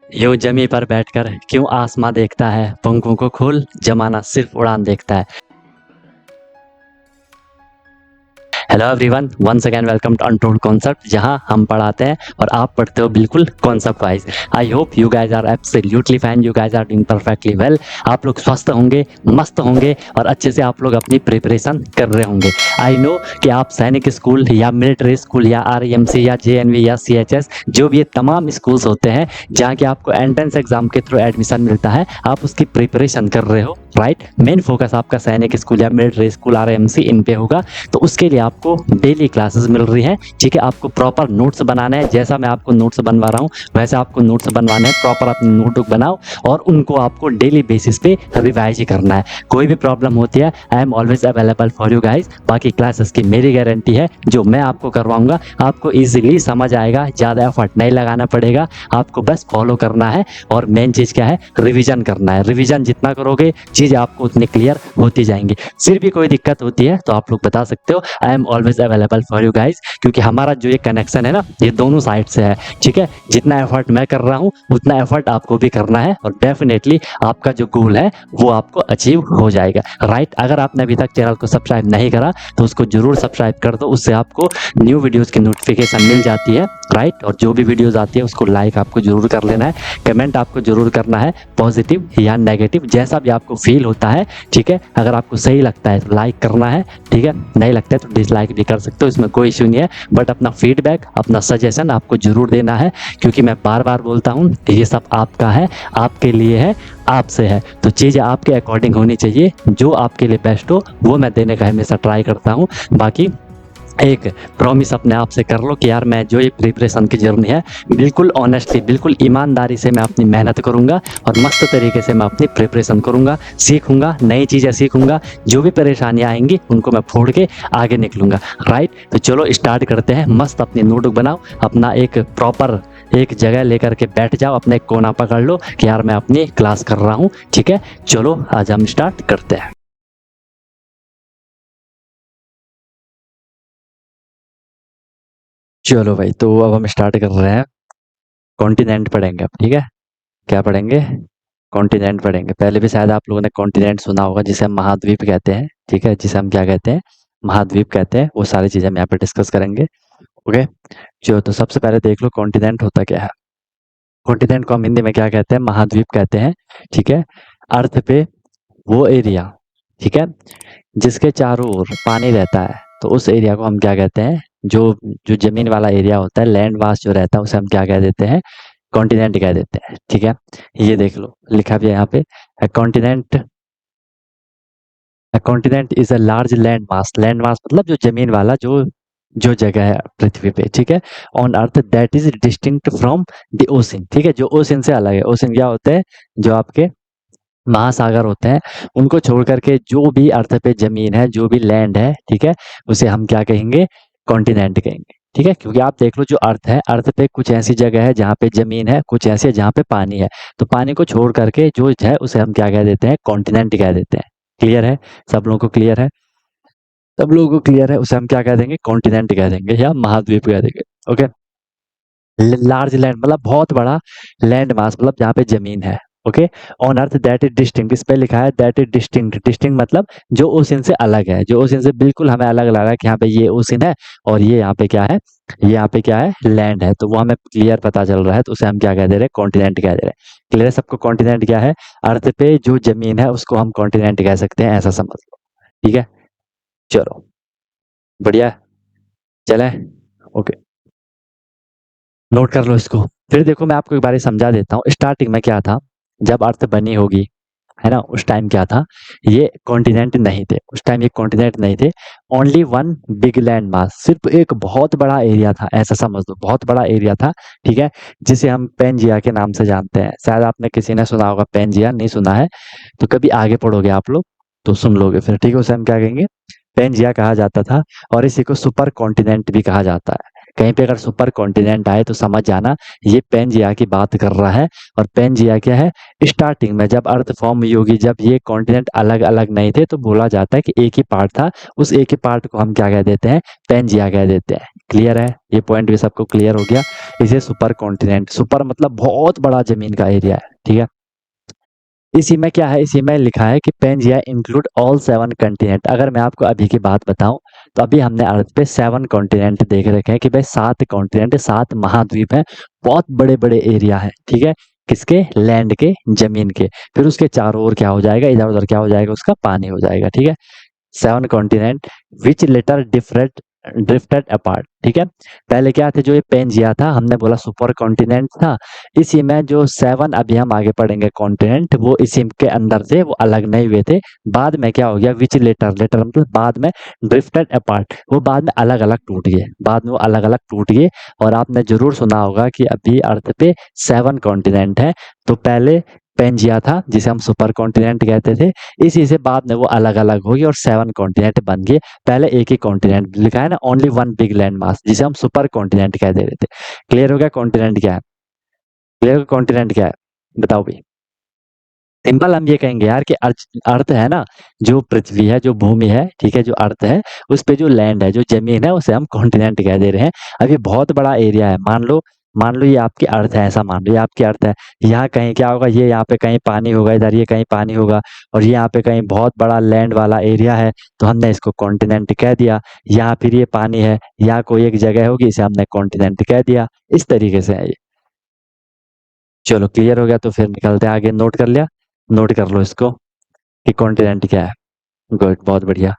यूं जमी पर बैठकर क्यों आसमां देखता है, पंखों को खोल जमाना सिर्फ उड़ान देखता है। Hello everyone, once again welcome to untold concept, जहां हम पढ़ाते हैं और आप पढ़ते हो बिल्कुल concept wise. I hope you guys are absolutely fine, you guys are doing perfectly well. आप लोग स्वस्थ होंगे, मस्त होंगे और अच्छे से आप लोग अपनी प्रिपरेशन कर रहे होंगे। आई नो कि आप सैनिक स्कूल या मिलिट्री स्कूल या आरईएमसी या जेएनवी या सीएचएस, जो भी ये तमाम स्कूल्स होते हैं जहाँ के आपको एंट्रेंस एग्जाम के थ्रू एडमिशन मिलता है, आप उसकी प्रिपरेशन कर रहे हो, राइट। मेन फोकस आपका सैनिक स्कूल या मिलिट्री स्कूल आरईएमसी इन पे होगा। तो उसके लिए आपको डेली क्लासेस मिल रही हैं, ठीक है। आपको प्रॉपर नोट्स बनाना है, जैसा मैं आपको नोट्स बनवा रहा हूँ वैसे आपको नोट्स बनवाने हैं। प्रॉपर अपनी नोटबुक बनाओ और उनको आपको डेली बेसिस पे रिवाइज ही करना है। कोई भी प्रॉब्लम होती है, I am always available for you guys. बाकी क्लासेस की मेरी गारंटी है, जो मैं आपको करवाऊंगा आपको ईजिली समझ आएगा, ज़्यादा एफर्ट नहीं लगाना पड़ेगा, आपको बस फॉलो करना है। और मेन चीज़ क्या है, रिविजन करना है। रिविजन जितना करोगे चीज़ आपको उतनी क्लियर होती जाएंगी। फिर भी कोई दिक्कत होती है तो आप लोग बता सकते हो, I am always available for you guys. क्योंकि हमारा जो ये कनेक्शन है ना, ये दोनों साइड से है, ठीक है। जितना एफर्ट मैं कर रहा हूँ उतना एफर्ट आपको भी करना है और डेफिनेटली आपका जो गोल है वो आपको अचीव हो जाएगा, राइट। अगर आपने अभी तक चैनल को सब्सक्राइब नहीं करा तो उसको जरूर सब्सक्राइब कर दो, उससे आपको न्यू वीडियोस की नोटिफिकेशन मिल जाती है, राइट। और जो भी वीडियोस आती है उसको लाइक आपको जरूर कर लेना है, कमेंट आपको जरूर करना है, पॉजिटिव या नेगेटिव जैसा भी आपको फील होता है, ठीक है। अगर आपको सही लगता है तो लाइक करना है, ठीक है। नहीं लगता है तो डिसलाइक भी कर सकते हो, इसमें कोई इश्यू नहीं है। बट अपना फीडबैक, अपना सजेशन आपको जरूर देना है, क्योंकि मैं बार बार बोलता हूँ ये सब आपका है, आपके लिए है, आपसे है। तो चीज़ें आपके अकॉर्डिंग होनी चाहिए, जो आपके लिए बेस्ट हो वो मैं देने का हमेशा ट्राई करता हूँ। बाकी एक प्रॉमिस अपने आप से कर लो कि यार मैं जो ये प्रिपरेशन की जर्नी है बिल्कुल ऑनेस्टली, बिल्कुल ईमानदारी से मैं अपनी मेहनत करूंगा और मस्त तरीके से मैं अपनी प्रिपरेशन करूंगा, सीखूंगा, नई चीज़ें सीखूंगा। जो भी परेशानियां आएंगी उनको मैं फोड़ के आगे निकलूंगा, राइट। तो चलो स्टार्ट करते हैं। मस्त अपनी नोटबुक बनाओ, अपना एक प्रॉपर एक जगह लेकर के बैठ जाओ, अपने एक कोना पकड़ लो कि यार मैं अपनी क्लास कर रहा हूँ, ठीक है। चलो आज हम स्टार्ट करते हैं। चलो भाई, तो अब हम स्टार्ट कर रहे हैं। कॉन्टिनेंट पढ़ेंगे अब, ठीक है। क्या पढ़ेंगे? कॉन्टिनेंट पढ़ेंगे। पहले भी शायद आप लोगों ने कॉन्टिनेंट सुना होगा, जिसे हम महाद्वीप कहते हैं, ठीक है। जिसे हम क्या कहते हैं, महाद्वीप कहते हैं। वो सारी चीज़ें हम यहाँ पे डिस्कस करेंगे, ओके। चलो, तो सबसे पहले देख लो कॉन्टिनेंट होता क्या है। कॉन्टिनेंट को हम हिंदी में क्या कहते हैं, महाद्वीप कहते हैं, ठीक है। अर्थ पे वो एरिया, ठीक है, जिसके चारों ओर पानी रहता है, तो उस एरिया को हम क्या कहते हैं, जो जो जमीन वाला एरिया होता है, लैंड मास जो रहता है, उसे हम क्या कह देते हैं, कॉन्टिनेंट कह देते हैं, ठीक है। ये देख लो लिखा भी है यहाँ पे, continent. Continent is a large land mass. Land mass मतलब जो जमीन वाला जो जो जगह है पृथ्वी पे, ठीक है, on earth that is distinct from the ocean, ठीक है। जो ओशन से अलग है। ओशन क्या होते हैं, जो आपके महासागर होते हैं। उनको छोड़ करके जो भी अर्थ पे जमीन है, जो भी लैंड है, ठीक है, उसे हम क्या कहेंगे, कॉन्टिनेंट कहेंगे, ठीक है। क्योंकि आप देख लो, जो अर्थ है, अर्थ पे कुछ ऐसी जगह है जहाँ पे जमीन है, कुछ ऐसी है जहाँ पे पानी है। तो पानी को छोड़ करके जो है उसे हम क्या कह देते हैं, कॉन्टिनेंट कह देते हैं। क्लियर है? सब लोगों को क्लियर है? सब लोगों को क्लियर है? उसे हम क्या कह देंगे, कॉन्टिनेंट कह देंगे या महाद्वीप कह देंगे, ओके। लार्ज लैंड मतलब बहुत बड़ा, लैंड मास मतलब जहाँ पे जमीन है, okay. On earth that is distinct, इस पे लिखा है दैट इज डिस्टिंक्ट। डिस्टिंक्ट मतलब जो ओशन से अलग है, जो ओशन से बिल्कुल हमें अलग लग रहा है कि यहाँ पे ये ओशन है और ये यहाँ पे क्या है, ये यहाँ पे क्या है, लैंड है। तो वो हमें क्लियर पता चल रहा है, तो उसे हम क्या कह दे रहे हैं, कॉन्टिनेंट कह दे रहे हैं। क्लियर है सबको? कॉन्टिनेंट क्या है, अर्थ पे जो जमीन है उसको हम कॉन्टिनेंट कह सकते हैं, ऐसा समझ लो, ठीक है। चलो, बढ़िया, चले, ओके। नोट कर लो इसको। फिर देखो, मैं आपको एक बार समझा देता हूँ। स्टार्टिंग में क्या था, जब अर्थ बनी होगी, है ना, उस टाइम क्या था, ये कॉन्टिनेंट नहीं थे। उस टाइम ये कॉन्टिनेंट नहीं थे। Only one big land mass, सिर्फ एक बहुत बड़ा एरिया था, ऐसा समझ लो, बहुत बड़ा एरिया था, ठीक है। जिसे हम पेंजिया के नाम से जानते हैं। शायद आपने किसी ने सुना होगा पेंजिया, नहीं सुना है तो कभी आगे पढ़ोगे आप लोग तो सुन लोगे फिर, ठीक है। उसे हम क्या कहेंगे, पेंजिया कहा जाता था। और इसी को सुपर कॉन्टिनेंट भी कहा जाता है। कहीं पे अगर सुपर कॉन्टिनेंट आए तो समझ जाना ये पेंजिया की बात कर रहा है। और पेंजिया क्या है, स्टार्टिंग में जब अर्थ फॉर्म हुई होगी, जब ये कॉन्टिनेंट अलग अलग नहीं थे तो बोला जाता है कि एक ही पार्ट था, उस एक ही पार्ट को हम क्या कह देते हैं, पेंजिया कह देते हैं। क्लियर है, ये पॉइंट भी सबको क्लियर हो गया। इसे सुपर कॉन्टिनेंट, सुपर मतलब बहुत बड़ा जमीन का एरिया है, ठीक है। इसी में क्या है, इसी में लिखा है कि पेंजिया इंक्लूड ऑल 7 कॉन्टिनेंट। अगर मैं आपको अभी की बात बताऊं तो अभी हमने अर्थ पे 7 कॉन्टिनेंट देख रखे हैं कि भाई 7 कॉन्टिनेंट, 7 महाद्वीप हैं, बहुत बड़े बड़े एरिया है, ठीक है। किसके, लैंड के, जमीन के। फिर उसके चारों ओर क्या हो जाएगा, इधर उधर क्या हो जाएगा, उसका पानी हो जाएगा, ठीक है। 7 कॉन्टिनेंट विच लेटर डिफरेंट ड्रिफ्टेड अपार्ट, ठीक है। पहले क्या थे, जो ये पेंजिया था हमने बोला सुपर कॉन्टिनेंट था। इसी में जो 7 अभी हम आगे पढ़ेंगे कॉन्टिनेंट, वो इसी के अंदर से वो अलग नहीं हुए थे। बाद में क्या हो गया, विच लेटर, लेटर मतलब बाद में, ड्रिफ्टेड अपार्ट, वो बाद में अलग अलग टूट गए, बाद में वो अलग अलग टूट गए। और आपने जरूर सुना होगा कि अभी अर्थ पे 7 कॉन्टिनेंट है। तो पहले पेंजिया था जिसे हम सुपर कॉन्टिनेंट कहते थे, इसी से बाद में वो अलग अलग हो गए और 7 कॉन्टिनेंट बन गए। पहले एक ही कॉन्टिनेंट लिखा है ना, only one big land mass, जिसे हम सुपर कॉन्टिनेंट कह दे रहे थे। क्लियर हो गया कॉन्टिनेंट क्या है, क्लियर हो कॉन्टिनेंट क्या है, बताओ भाई। सिंपल हम ये कहेंगे यार कि अर्थ, अर्थ है ना, जो पृथ्वी है, जो भूमि है, ठीक है, जो अर्थ है, उस पे जो लैंड है, जो जमीन है, उसे हम कॉन्टिनेंट कह दे रहे हैं। अब ये बहुत बड़ा एरिया है, मान लो ये आपकी अर्थ है, ऐसा मान लो ये आपकी अर्थ है। यहाँ कहीं क्या होगा, ये यहाँ पे कहीं पानी होगा, इधर ये कहीं पानी होगा, और ये यहाँ पे कहीं बहुत बड़ा लैंड वाला एरिया है, तो हमने इसको कॉन्टिनेंट कह दिया। यहाँ फिर ये पानी है, यहाँ कोई एक जगह होगी, इसे हमने कॉन्टिनेंट कह दिया। इस तरीके से है ये। चलो क्लियर हो गया, तो फिर निकलते हैं आगे। नोट कर लिया, नोट कर लो इसको कि कॉन्टिनेंट क्या है। गुड, बहुत बढ़िया।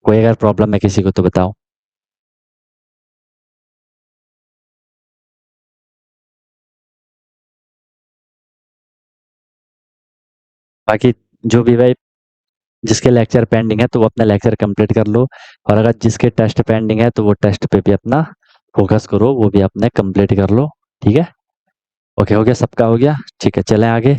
कोई अगर प्रॉब्लम है किसी को तो बताओ। बाकी जो भी भाई, जिसके लेक्चर पेंडिंग है तो वो अपना लेक्चर कंप्लीट कर लो। और अगर जिसके टेस्ट पेंडिंग है तो वो टेस्ट पे भी अपना फोकस करो, वो भी अपने कंप्लीट कर लो, ठीक है। ओके, हो गया, सबका हो गया, ठीक है। चलें आगे,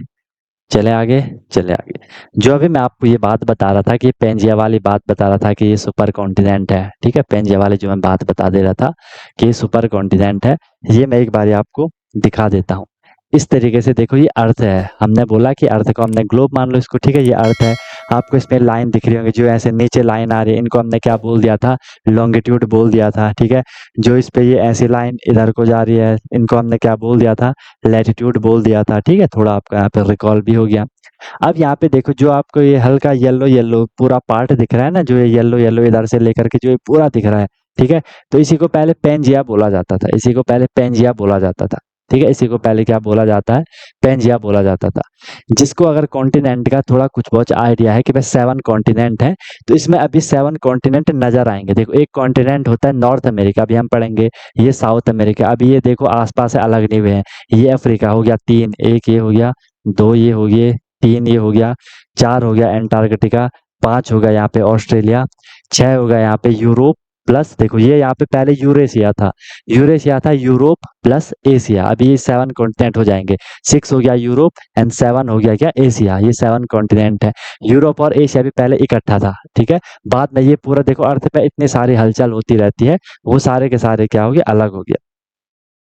चले आगे, चले आगे। जो अभी मैं आपको ये बात बता रहा था कि पेंजिया वाली बात बता रहा था कि ये सुपर कॉन्टिनेंट है, ठीक है। पेंजिया वाली जो मैं बात बता दे रहा था कि ये सुपर कॉन्टिनेंट है, ये मैं एक बार आपको दिखा देता हूँ। इस तरीके से देखो, ये अर्थ है, हमने बोला कि अर्थ को हमने ग्लोब मान लो इसको, ठीक है, ये अर्थ है। आपको इसमें लाइन दिख रही होंगी, जो ऐसे नीचे लाइन आ रही है, इनको हमने क्या बोल दिया था, लॉन्गिट्यूड बोल दिया था, ठीक है। जो इस पे ये ऐसी लाइन इधर को जा रही है, इनको हमने क्या बोल दिया था, लैटिट्यूड बोल दिया था, ठीक है। थोड़ा आपका यहाँ पे रिकॉल भी हो गया। अब यहाँ पे देखो, जो आपको ये हल्का येलो येलो पूरा पार्ट दिख रहा है ना, जो ये येलो येलो इधर से लेकर के जो ये पूरा दिख रहा है, ठीक है। तो इसी को पहले पेंजिया बोला जाता था, इसी को पहले पेंजिया बोला जाता था, ठीक है। इसी को पहले क्या बोला जाता है, पेंजिया बोला जाता था। जिसको अगर कॉन्टिनेंट का थोड़ा कुछ बहुत आइडिया है कि भाई 7 कॉन्टिनेंट है, तो इसमें अभी 7 कॉन्टिनेंट नजर आएंगे। देखो, एक कॉन्टिनेंट होता है नॉर्थ अमेरिका, अभी हम पढ़ेंगे। ये साउथ अमेरिका, अभी ये देखो आसपास से अलग नहीं हुए हैं। ये अफ्रीका हो गया 3, एक ये हो गया, 2 ये हो गए, 3 ये हो गया, 4 हो गया एंटार्कटिका, 5 हो गया यहाँ पे ऑस्ट्रेलिया, 6 हो गया यहाँ पे यूरोप, प्लस देखो ये यहाँ पे पहले यूरेशिया था, यूरेशिया था, यूरोप प्लस एशिया, अभी ये 7 कॉन्टिनेंट हो जाएंगे। 6 हो गया यूरोप एंड 7 हो गया क्या, एशिया, ये 7 कॉन्टिनेंट है। यूरोप और एशिया भी पहले इकट्ठा था, ठीक है। बाद में ये पूरा देखो, अर्थ पे इतनी सारी हलचल होती रहती है, वो सारे के सारे क्या हो गए, अलग हो गया,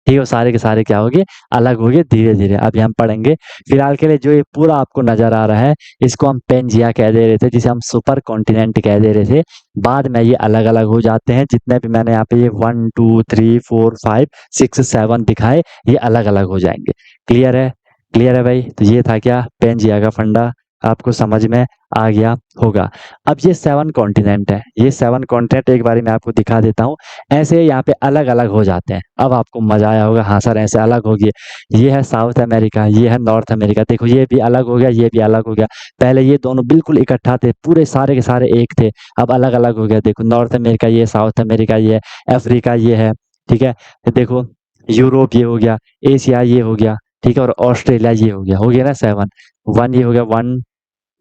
ठीक है। वो सारे के सारे क्या होंगे, अलग होंगे धीरे धीरे, अभी हम पढ़ेंगे। फिलहाल के लिए जो ये पूरा आपको नजर आ रहा है, इसको हम पेंजिया कह दे रहे थे, जिसे हम सुपर कॉन्टिनेंट कह दे रहे थे। बाद में ये अलग अलग हो जाते हैं, जितने भी मैंने यहाँ पे ये 1 2 3 4 5 6 7 दिखाए, ये अलग अलग हो जाएंगे। क्लियर है, क्लियर है भाई। तो ये था क्या, पेंजिया का फंडा, आपको समझ में आ गया होगा। अब ये 7 कॉन्टिनेंट है, ये 7 कॉन्टिनेंट एक बारी मैं आपको दिखा देता हूँ। ऐसे यहाँ पे अलग अलग हो जाते हैं। अब आपको मजा आया होगा, हाँ सर ऐसे अलग हो गए। ये है साउथ अमेरिका, ये है नॉर्थ अमेरिका, देखो ये भी अलग हो गया, ये भी अलग हो गया। पहले ये दोनों बिल्कुल इकट्ठा थे, पूरे सारे के सारे एक थे, अब अलग अलग हो गया। देखो नॉर्थ अमेरिका ये, साउथ अमेरिका ये, अफ्रीका ये है, ठीक है। देखो यूरोप ये हो गया, एशिया ये हो गया, ठीक है, और ऑस्ट्रेलिया ये हो गया ना 7। 1 ये हो गया, 1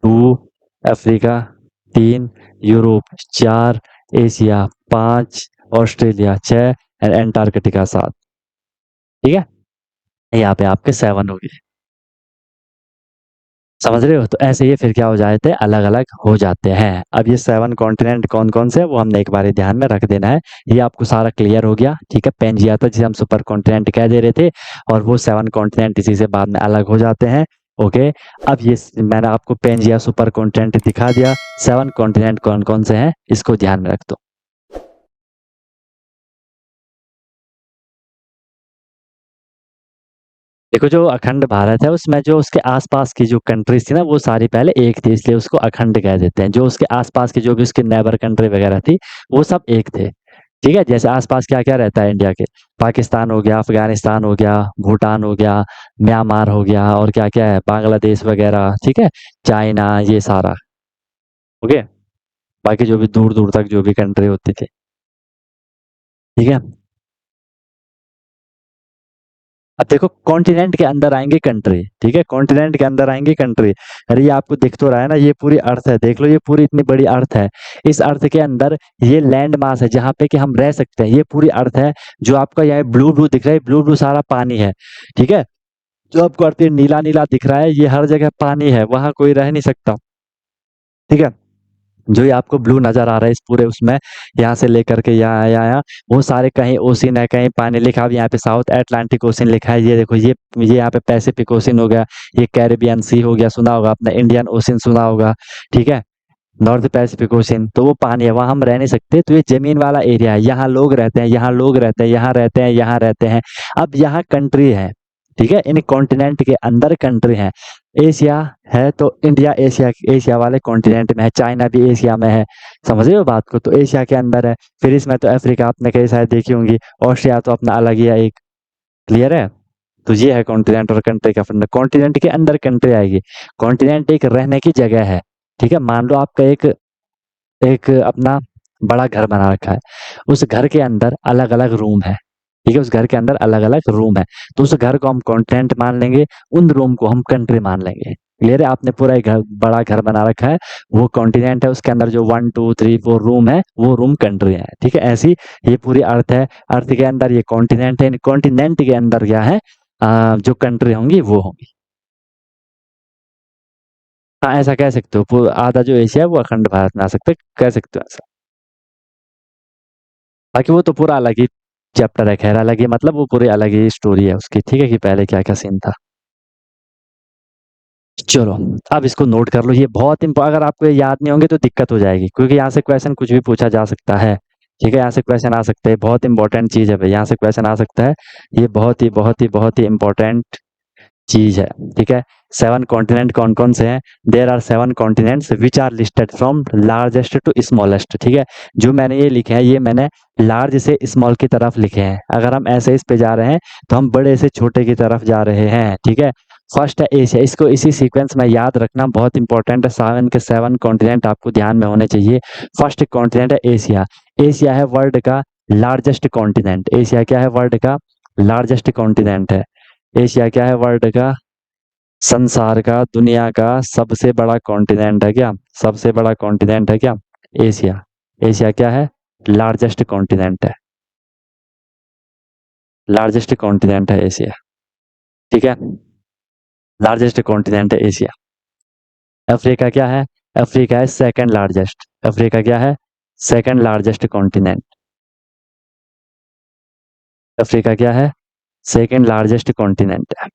2 Africa, 3 Europe, 4 Asia, 5 Australia, 6 Antarctica, 7, ठीक है। यहाँ पे आपके 7 हो गए। समझ रहे हो? तो ऐसे ही फिर क्या हो जाते हैं, अलग-अलग हो जाते हैं। अब ये 7 कॉन्टिनेंट कौन-कौन से हैं, वो हमने एक बारी ध्यान में रख देना है। ये आपको सारा क्लियर हो गया, ठीक है? पेंजिया था जिसे हम सुपर कॉन्टिनेंट कह दे रहे थे और वो 7 कॉन्टिनेंट इसी से बाद में अलग हो जाते हैं, ओके? अब ये स मैंने आपको पेंजिया सुपर कॉन्टिनेंट दिखा दिया, 7 कॉन्टिनेंट कौन-कौन से हैं, इसको ध्यान में रख दो। देखो जो अखंड भारत है उसमें जो उसके आस-पास की जो कंट्रीज़ थी ना वो सारी पहले एक थी इसलिए उसको अखंड कह देते हैं। जो उसके आस-पास की जो भी उसकी नेबर कंट्री वगैरह थी, वो सब एक थे। ठीक है? जैसे आस-पास क्या-क्या रहता है इंडिया के, पाकिस्तान हो गया, अफ़गानिस्तान हो गया, भूटान हो गया, म्यांमार हो गया और क्या-क्या है बांग्लादेश वगैरह, ठीक है? चाइना ये सारा, ओके? बाकी जो भी दूर-दूर तक जो भी कंट्री होती थी, ठीक है? अब देखो कॉन्टिनेंट के अंदर आएँगे कंट्री, ठीक है? कॉन्टिनेंट के अंदर आएँगे कंट्री। अरे ये आपको दिख तो रहा है ना, ये पूरी अर्थ है, देख लो ये पूरी इतनी बड़ी अर्थ है। इस अर्थ के अंदर ये लैंड मास है जहाँ पे कि हम रह सकते हैं, ये पूरी अर्थ है। जो आपका यहाँ ब्लू-ब्लू दिख रहा है, ब्लू-ब्लू सारा पानी है, ठीक है? जो आपको अर्थ नीला-नीला दिख रहा है, ये हर जगह पानी है, वहाँ कोई रह नहीं सकता, ठीक है? जो ये आपको ब्लू नज़र आ रहा है इस पूरे उसमें, यहाँ से लेकर के यहाँ, वो सारे कहीं ओशियन है, कहीं पानी लिखा हुआ है, यहाँ पे साउथ अटलांटिक ओशियन लिखा है, ये देखो ये यहाँ पे पैसिफिक ओशियन हो गया, ये कैरिबियन सी हो गया, सुना होगा आपने, इंडियन ओशियन सुना होगा, ठीक है? नॉर्थ पैसिफिक ओशियन, तो वो पानी है, वहाँ हम रह नहीं सकते, तो ये ज़मीन वाला एरिया है, यहाँ लोग रहते हैं, यहाँ लोग रहते हैं, यहाँ रहते हैं, यहाँ रहते हैं। अब यहाँ कंट्री है, ठीक है? इन कॉन्टिनेंट के अंदर कंट्री है। एशिया है तो इंडिया एशिया एशिया वाले कॉन्टिनेंट में है, चाइना भी एशिया में है, समझ रहे हो बात को? तो एशिया के अंदर है, फिर इसमें तो अफ्रीका आपने कई शायद देखी होंगी, ऑस्ट्रेलिया तो अपना अलग ही है एक, क्लियर है? तो ये है कॉन्टिनेंट और कंट्री का फंडा। कॉन्टिनेंट के अंदर कंट्री आएगी, कॉन्टिनेंट एक रहने की जगह है, ठीक है? मान लो आपका एक एक अपना बड़ा घर बना रखा है, उस घर के अंदर अलग-अलग रूम है, ठीक है? उस घर के अंदर अलग-अलग रूम है, तो उस घर को हम कॉन्टिनेंट मान लेंगे, उन रूम को हम कंट्री मान लेंगे। क्लियर है? आपने पूरा एक घर बड़ा घर बना रखा है, वो कॉन्टिनेंट है, उसके अंदर जो 1, 2, 3, 4 रूम है, वो रूम कंट्री है, ठीक है? ऐसे ही ये पूरी अर्थ है, अर्थ के अंदर ये कॉन्टिनेंट है, इन कॉन्टिनेंट के अंदर क्या है जो कंट्री होंगी वो होंगी। हाँ, ऐसा कह सकते हो, आधा जो एशिया है वो अखंड भारत में आ सकता है, कह सकते हो ऐसा। बाकी वो तो पूरा अलग ही चैप्टर है, ख़ैर अलग ही मतलब वो पूरी अलग ही स्टोरी है उसकी, ठीक है? कि पहले क्या-क्या सीन था। चलो, अब इसको नोट कर लो, ये बहुत अगर आपको ये याद नहीं होंगे तो दिक्कत हो जाएगी क्योंकि यहाँ से क्वेश्चन कुछ भी पूछा जा सकता है, ठीक है? यहाँ से क्वेश्चन आ सकते हैं, बहुत इंपॉर्टेंट चीज़ है भई, यहाँ से क्वेश्चन आ सकता है। ये बहुत ही इम्पोर्टेंट चीज़ है, ठीक है? 7 कॉन्टिनेंट कौन-कौन से हैं? There are 7 continents which are listed from largest to smallest, ठीक है? जो मैंने ये लिखे हैं, ये मैंने लार्ज से स्मॉल की तरफ लिखे हैं। अगर हम ऐसे इस पे जा रहे हैं, तो हम बड़े से छोटे की तरफ जा रहे हैं, ठीक है? फर्स्ट है एशिया, इसको इसी सीक्वेंस में याद रखना बहुत इंपॉर्टेंट है, 7 के 7 कॉन्टिनेंट आपको ध्यान में होने चाहिए। फर्स्ट कॉन्टिनेंट है एशिया। एशिया है वर्ल्ड का लार्जेस्ट कॉन्टिनेंट। एशिया क्या है? वर्ल्ड का लार्जेस्ट कॉन्टिनेंट है। एशिया क्या है? वर्ल्ड का संसार का, दुनिया का सबसे बड़ा कॉन्टिनेंट है क्या? सबसे बड़ा कॉन्टिनेंट है क्या? एशिया। एशिया क्या है? लार्जेस्ट कॉन्टिनेंट है। लार्जेस्ट कॉन्टिनेंट है एशिया, ठीक है? लार्जेस्ट कॉन्टिनेंट है एशिया। अफ्रीका क्या है? अफ्रीका है सेकंड लार्जेस्ट। अफ्रीका क्या है? Second largest continent. अफ्रीका क्या है? सेकंड लार्जेस्ट कॉन्टिनेंट है,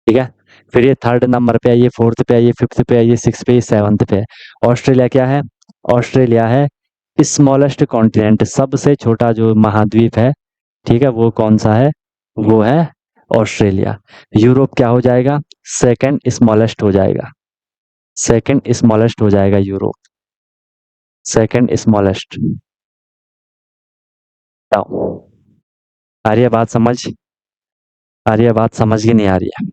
ठीक है? फिर ये थर्ड नंबर पे है, ये फोर्थ पे है, ये फिफ्थ पे है, ये सिक्स पे, ये सेवंथ पे है। ऑस्ट्रेलिया क्या है? ऑस्ट्रेलिया है स्मॉलेस्ट कॉन्टिनेंट, सबसे छोटा जो महाद्वीप है, ठीक है? वो कौन सा है? वो है ऑस्ट्रेलिया। यूरोप क्या हो जाएगा? सेकंड स्मॉलेस्ट हो जाएगा। सेकंड स्मॉलेस्ट हो जाएगा यूरोप। Second smallest. बताओ, आ रही है बात समझ? आ रही है बात समझ की नहीं आ रही है?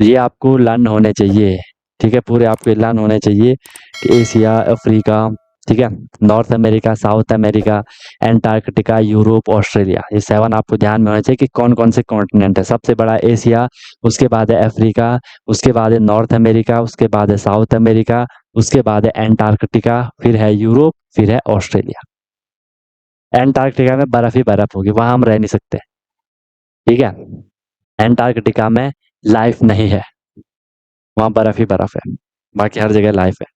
ये आपको लर्न होने चाहिए, ठीक है? पूरे आपको लर्न होने चाहिए कि एशिया, अफ्रीका, ठीक है? North America, south America, Antarctica, Europe, Australia, ये 7 आपको ध्यान में होने चाहिए कि कौन-कौन से कॉन्टिनेंट है। सबसे बड़ा एशिया, उसके बाद है अफ्रीका, उसके बाद है नॉर्थ अमेरिका, उसके बाद है साउथ अमेरिका, उसके बाद है एंटार्कटिका, फिर है यूरोप, फिर है ऑस्ट्रेलिया। एंटार्कटिका में बर्फ ही बर्फ होगी, वहाँ हम रह नहीं सकते, ठीक है? एंटार्कटिका में लाइफ नहीं है। वहाँ बर्फ ही बर्फ है, बाकी हर जगह लाइफ है।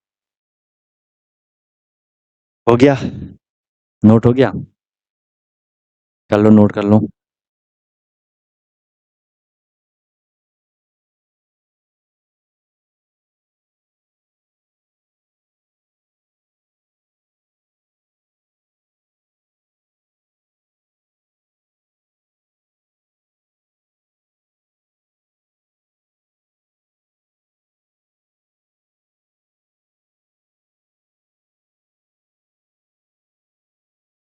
हो गया? नोट हो गया? कर लो, नोट कर लो।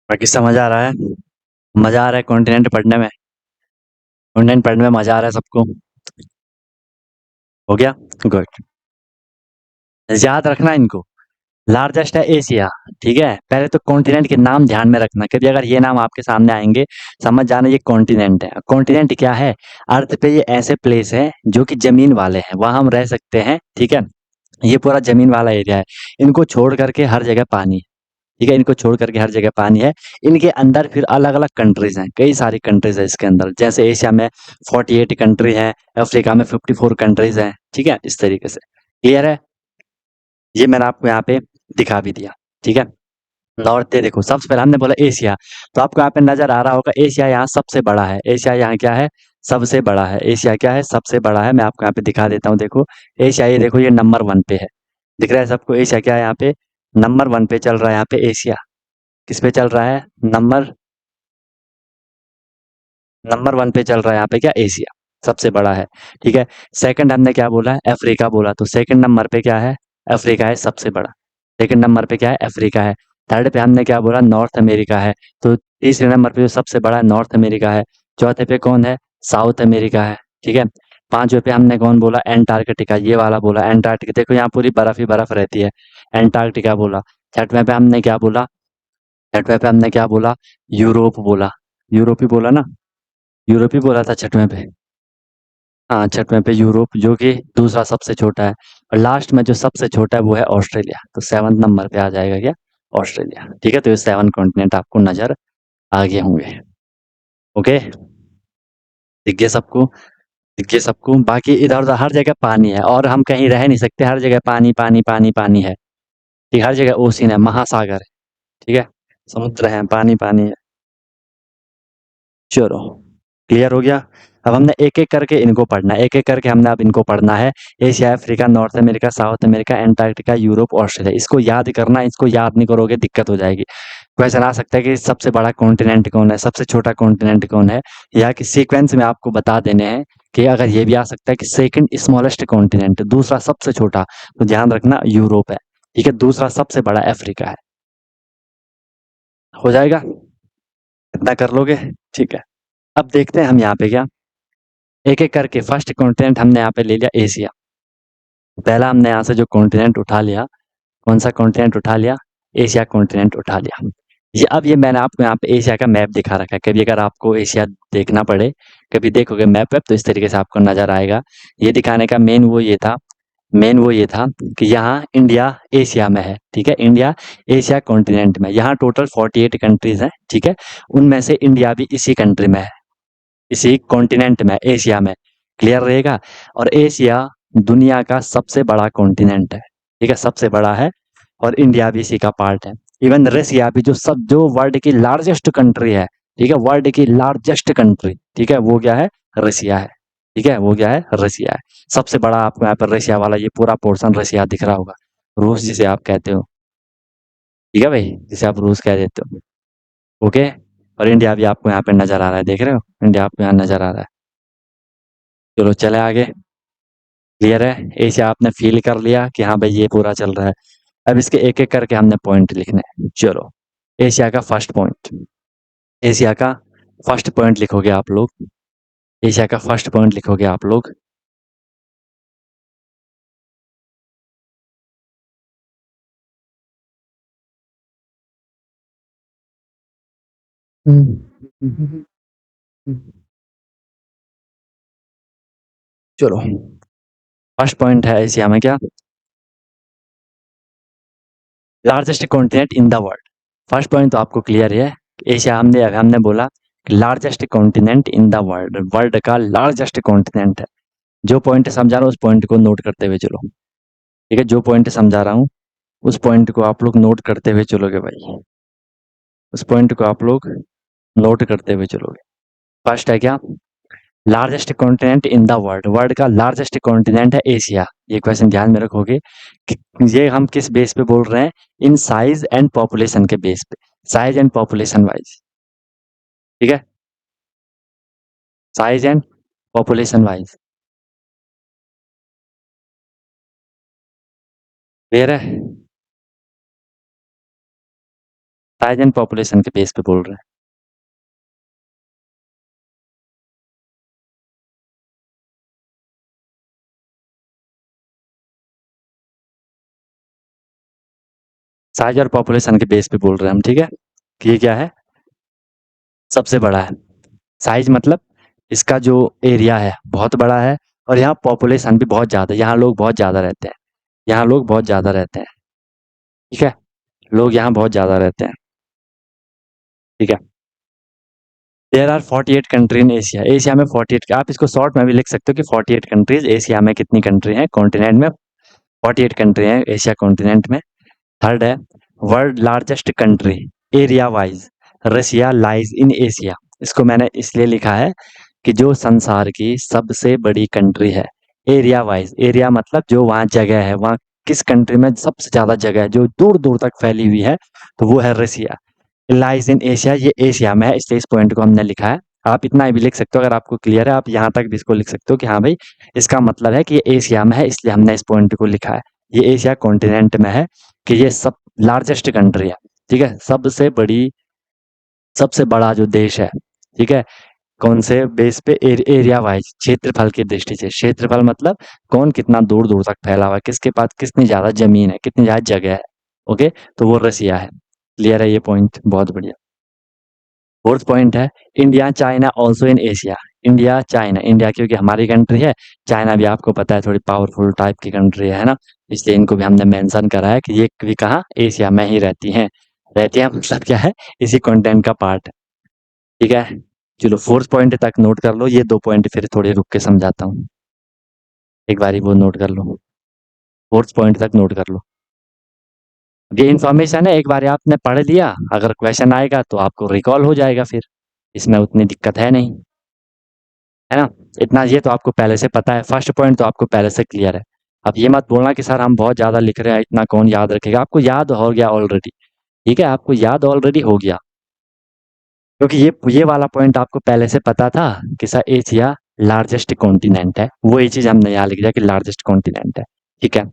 बाकी समझ आ रहा है? मजा आ रहा है कॉन्टिनेंट पढ़ने में? कॉन्टिनेंट पढ़ने में मजा आ रहा है सबको? हो गया? गुड। याद रखना इनको। लार्जेस्ट है एशिया, ठीक है? पहले तो कॉन्टिनेंट के नाम ध्यान में रखना, क्योंकि अगर ये नाम आपके सामने आएंगे, समझ जाना ये कॉन्टिनेंट है। कॉन्टिनेंट क्या है? अर्थ पे ये ऐसे प्लेस है जो कि जमीन वाले हैं, वहां हम रह सकते हैं, ठीक है? ये पूरा जमीन वाला एरिया है। इनको छोड़ करके हर जगह पानी है, ठीक है? इनको छोड़ करके हर जगह पानी है। इनके अंदर फिर अलग अलग कंट्रीज हैं, कई सारी कंट्रीज है इसके अंदर। जैसे एशिया में 48 कंट्री है, अफ्रीका में 54 कंट्रीज हैं, ठीक है? इस तरीके से। क्लियर है? ये मैंने आपको यहाँ पे दिखा भी दिया, ठीक है? नॉर्थ ये देखो, सबसे पहले हमने बोला एशिया, तो आपको यहाँ पे नजर आ रहा होगा एशिया यहाँ सबसे बड़ा है। एशिया यहाँ क्या है? सबसे बड़ा है। एशिया क्या है? सबसे बड़ा है। मैं आपको यहाँ पे दिखा देता हूँ, देखो एशिया, ये देखो, ये नंबर 1 पे है। दिख रहा है सबको? एशिया क्या है यहाँ पे? नंबर 1 पे चल रहा है यहाँ पे एशिया। किस पे चल रहा है? नंबर 1 पे चल रहा है यहाँ पे क्या? एशिया सबसे बड़ा है, ठीक है? सेकंड हमने क्या बोला? अफ्रीका बोला, तो सेकंड नंबर पे क्या है? अफ्रीका है सबसे बड़ा। सेकंड नंबर पे क्या है? अफ्रीका है। थर्ड पे हमने क्या बोला? नॉर्थ अमेरिका है। तो तीसरे नंबर पे जो सबसे बड़ा है नॉर्थ अमेरिका है। चौथे पे कौन है? साउथ अमेरिका है, ठीक है? पांचवे पे हमने कौन बोला? एंटार्कटिका, ये वाला बोला एंटार्कटिका। देखो यहाँ पूरी बर्फ ही बर्फ रहती है, एंटार्कटिका बोला। छठवें पे हमने क्या बोला? छठवें पे हमने क्या बोला? यूरोप बोला। यूरोप ही बोला ना? यूरोप ही बोला था छठवें पे। हाँ, छठवें पे यूरोप, जो कि दूसरा सबसे छोटा है। और लास्ट में जो सबसे छोटा है वो है ऑस्ट्रेलिया, तो 7th नंबर पे आ जाएगा क्या? ऑस्ट्रेलिया, ठीक है? तो ये 7 कॉन्टिनेंट आपको नजर आ गए होंगे। ओके, दिख गए सबको? दिख गए सबको? बाकी इधर उधर हर जगह पानी है, और हम कहीं रह नहीं सकते, हर जगह पानी पानी पानी पानी है, ठीक? हर जगह ओशियन है, महासागर है, ठीक है? समुद्र है, पानी पानी है। चलो, क्लियर हो गया? अब हमने एक एक करके इनको पढ़ना है, एक एक करके हमने अब इनको पढ़ना है। Asia, Africa, north America, south America, Antarctica, Europe, Australia. इसको याद करना, इसको याद नहीं करोगे दिक्कत हो जाएगी। क्वेश्चन आ सकता है कि सबसे बड़ा कॉन्टिनेंट कौन है, सबसे छोटा कॉन्टिनेंट कौन है, या कि सीक्वेंस में आपको बता देने हैं। कि अगर ये भी आ सकता है कि सेकंड स्मॉलेस्ट कॉन्टिनेंट, दूसरा सबसे छोटा, तो ध्यान रखना यूरोप है, ठीक है? दूसरा सबसे बड़ा अफ्रीका है। हो जाएगा? इतना कर लोगे? ठीक है। अब देखते हैं हम यहाँ पे क्या, एक एक करके। फर्स्ट कॉन्टिनेंट हमने यहाँ पे ले लिया एशिया। पहला हमने यहाँ से जो कॉन्टिनेंट उठा लिया, कौन सा कॉन्टिनेंट उठा लिया? एशिया कॉन्टिनेंट उठा लिया। ये अब ये मैंने आपको यहाँ पे एशिया का मैप दिखा रखा है। कभी अगर आपको एशिया देखना पड़े, कभी देखोगे मैप वेप, तो इस तरीके से आपको नजर आएगा। ये दिखाने का मेन वो ये था कि यहाँ इंडिया एशिया में है, ठीक है? इंडिया एशिया कॉन्टिनेंट में, यहाँ टोटल 48 कंट्रीज हैं, ठीक है? उनमें से इंडिया भी इसी कंट्री में है, इसी कॉन्टिनेंट में, एशिया में। क्लियर रहेगा? और एशिया दुनिया का सबसे बड़ा कॉन्टिनेंट है, ठीक है? सबसे बड़ा है, और इंडिया भी इसी का पार्ट है। इवन रसिया भी, जो वर्ल्ड की लार्जेस्ट कंट्री है, ठीक है? वर्ल्ड की लार्जेस्ट कंट्री, ठीक है? वो क्या है? रसिया है, ठीक है? वो क्या है? रसिया है। सबसे बड़ा आपको यहाँ पर रसिया वाला ये पूरा पोर्शन रसिया दिख रहा होगा, रूस जिसे आप कहते हो, ठीक है भाई? जिसे आप रूस कह देते हो। ओके, और इंडिया भी आपको यहाँ पे नजर आ रहा है, देख रहे हो? इंडिया आपको यहाँ नजर आ रहा है। चलो चले आगे। क्लियर है? एशिया आपने फील कर लिया कि हाँ भाई ये पूरा चल रहा है। अब इसके एक एक करके हमने पॉइंट लिखने हैं। चलो, एशिया का फर्स्ट पॉइंट, एशिया का फर्स्ट पॉइंट लिखोगे आप लोग। एशिया का फर्स्ट पॉइंट लिखोगे आप लोग। चलो, फर्स्ट पॉइंट है एशिया में क्या? Largest continent in the world. First point तो आपको क्लियर है। एशिया हमने बोला largest continent in the world, world का लार्जेस्ट कॉन्टिनेंट है। जो पॉइंट समझा रहा हूँ उस पॉइंट को नोट करते हुए चलो। ठीक है, जो पॉइंट समझा रहा हूँ उस पॉइंट को आप लोग नोट करते हुए चलोगे भाई। उस पॉइंट को आप लोग नोट करते हुए चलोगे। फर्स्ट है क्या, largest continent in the world, world का लार्जेस्ट कॉन्टिनेंट है एशिया। ये क्वेश्चन ध्यान में रखोगे कि ये हम किस बेस पे बोल रहे हैं, इन साइज एंड पॉपुलेशन के बेस पे, साइज एंड पॉपुलेशन वाइज। ठीक है, size and population wise. Clear है, साइज एंड पॉपुलेशन के बेस पे बोल रहे हैं। साइज और पॉपुलेशन के बेस पे बोल रहे हैं हम। ठीक है, कि ये क्या है, सबसे बड़ा है। साइज मतलब इसका जो एरिया है बहुत बड़ा है, और यहाँ पॉपुलेशन भी बहुत ज़्यादा है, यहाँ लोग बहुत ज़्यादा रहते हैं, यहाँ लोग बहुत ज़्यादा रहते हैं। ठीक है, लोग यहाँ बहुत ज़्यादा रहते हैं। ठीक है, there are 48 country in Asia, Asia में 48, आप इसको शॉर्ट में भी लिख सकते हो कि 48 कंट्रीज, एशिया में कितनी कंट्री हैं, कॉन्टिनेंट में 48 कंट्री हैं एशिया कॉन्टिनेंट में। थर्ड है, world largest country area wise, Russia lies in Asia. इसको मैंने इसलिए लिखा है कि जो संसार की सबसे बड़ी कंट्री है एरिया वाइज, एरिया मतलब जो वहाँ जगह है, वहाँ किस कंट्री में सबसे ज़्यादा जगह है जो दूर दूर तक फैली हुई है, तो वो है रशिया। लाइज इन एशिया, ये एशिया में है, इसलिए इस पॉइंट को हमने लिखा है। आप इतना भी लिख सकते हो, अगर आपको क्लियर है आप यहाँ तक भी इसको लिख सकते हो कि हाँ भाई इसका मतलब है कि ये एशिया में है, इसलिए हमने इस पॉइंट को लिखा है। ये एशिया कॉन्टिनेंट में है, कि ये सब लार्जेस्ट कंट्री है। ठीक है, सबसे बड़ी, सबसे बड़ा जो देश है। ठीक है, कौन से बेस पे, एरिया वाइज, क्षेत्रफल की दृष्टि से। क्षेत्रफल मतलब कौन कितना दूर दूर तक फैला हुआ है, किसके पास कितनी ज्यादा जमीन है, कितनी ज्यादा जगह है। ओके, तो वो रसिया है। क्लियर है ये पॉइंट, बहुत बढ़िया। फोर्थ पॉइंट है, India China also in Asia. India China, India क्योंकि हमारी कंट्री है, चाइना भी आपको पता है थोड़ी पावरफुल टाइप की कंट्री है ना, इसलिए इनको भी हमने मेंशन करा है कि ये भी कहाँ, एशिया में ही रहती हैं। रहती हैं मतलब क्या है, इसी कंटेंट का पार्ट है। ठीक है, चलो फोर्थ पॉइंट तक नोट कर लो, ये दो पॉइंट फिर थोड़ी रुक के समझाता हूँ। एक बारी वो नोट कर लो, फोर्थ पॉइंट तक नोट कर लो। ये इन्फॉर्मेशन है, एक बार आपने पढ़ लिया, अगर क्वेश्चन आएगा तो आपको रिकॉल हो जाएगा, फिर इसमें उतनी दिक्कत है नहीं, है ना। इतना ये तो आपको पहले से पता है, फर्स्ट पॉइंट तो आपको पहले से क्लियर है। अब ये मत बोलना कि सर हम बहुत ज़्यादा लिख रहे हैं, इतना कौन याद रखेगा, आपको याद हो गया ऑलरेडी। ठीक है, आपको याद ऑलरेडी हो गया, क्योंकि ये वाला पॉइंट आपको पहले से पता था कि सर एशिया लार्जेस्ट कॉन्टिनेंट है, वही चीज़ हमने यहाँ लिख दिया कि लार्जेस्ट कॉन्टिनेंट है। ठीक है,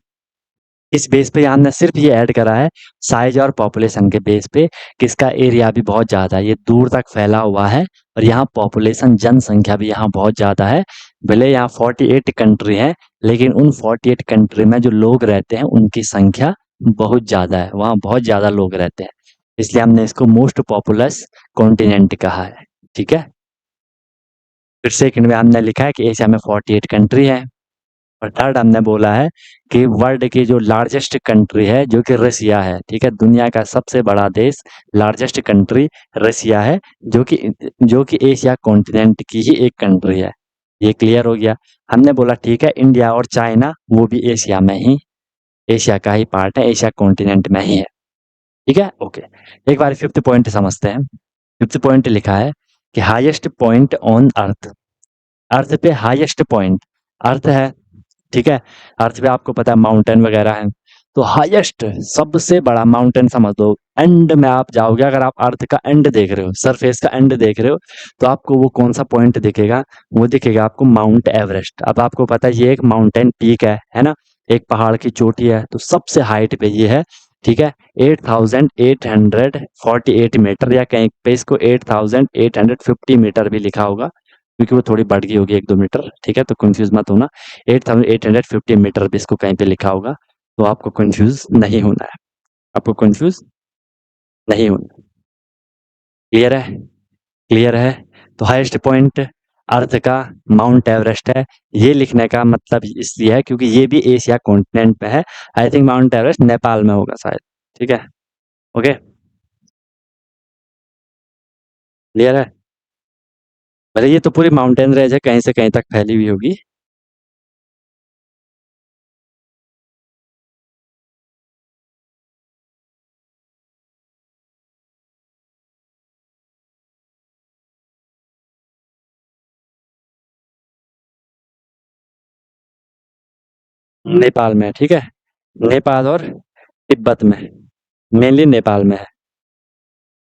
इस बेस पे हमने सिर्फ ये ऐड करा है, साइज और पॉपुलेशन के बेस पे, कि इसका एरिया भी बहुत ज़्यादा है, ये दूर तक फैला हुआ है, और यहाँ पॉपुलेशन, जनसंख्या भी यहाँ बहुत ज़्यादा है। भले यहाँ 48 कंट्री है, लेकिन उन 48 कंट्री में जो लोग रहते हैं उनकी संख्या बहुत ज़्यादा है, वहाँ बहुत ज़्यादा लोग रहते हैं, इसलिए हमने इसको मोस्ट पॉपुलस कॉन्टिनेंट कहा है। ठीक है, फिर सेकंड में हमने लिखा है कि एशिया में 48 कंट्री है, और थर्ड हमने बोला है कि वर्ल्ड की जो लार्जेस्ट कंट्री है जो कि रसिया है। ठीक है, दुनिया का सबसे बड़ा देश, लार्जेस्ट कंट्री रसिया है, जो कि एशिया कॉन्टिनेंट की ही एक कंट्री है। ये क्लियर हो गया। हमने बोला ठीक है, इंडिया और चाइना वो भी एशिया में ही, एशिया का ही पार्ट है, एशिया कॉन्टिनेंट में ही है। ठीक है, ओके। एक बार फिफ्थ पॉइंट समझते हैं। फिफ्थ पॉइंट लिखा है कि हाईएस्ट पॉइंट ऑन अर्थ, अर्थ पे हाईएस्ट पॉइंट, अर्थ है। ठीक है, अर्थ पे आपको पता है माउंटेन वगैरह है, तो हाईएस्ट सबसे बड़ा माउंटेन समझ लो, एंड में आप जाओगे, अगर आप अर्थ का एंड देख रहे हो, सरफेस का एंड देख रहे हो, तो आपको वो कौन सा पॉइंट दिखेगा, वो दिखेगा आपको माउंट एवरेस्ट। अब आपको पता है ये एक माउंटेन पीक है ना, एक पहाड़ की चोटी है, तो सबसे हाइट पे ये है। ठीक है, 8848 मीटर, या कहीं पे इसको 8850 भी लिखा होगा, क्योंकि वो थोड़ी बढ़ गई होगी 1-2 मीटर। ठीक है, तो कंफ्यूज मत होना, 8850 भी इसको कहीं पे लिखा होगा, तो आपको कंफ्यूज नहीं होना है, आपको कंफ्यूज नहीं होना। क्लियर है, क्लियर है। तो हाईएस्ट पॉइंट अर्थ का माउंट एवरेस्ट है, ये लिखने का मतलब इसलिए है क्योंकि ये भी एशिया कॉन्टिनेंट पे है। I think mount Everest Nepal में होगा शायद। ठीक है, ओके, क्लियर है। भले ये तो पूरी माउंटेन रेंज है, कहीं से कहीं तक फैली हुई होगी। नेपाल में है, ठीक है। नेपाल और तिब्बत में, मेनली नेपाल में है,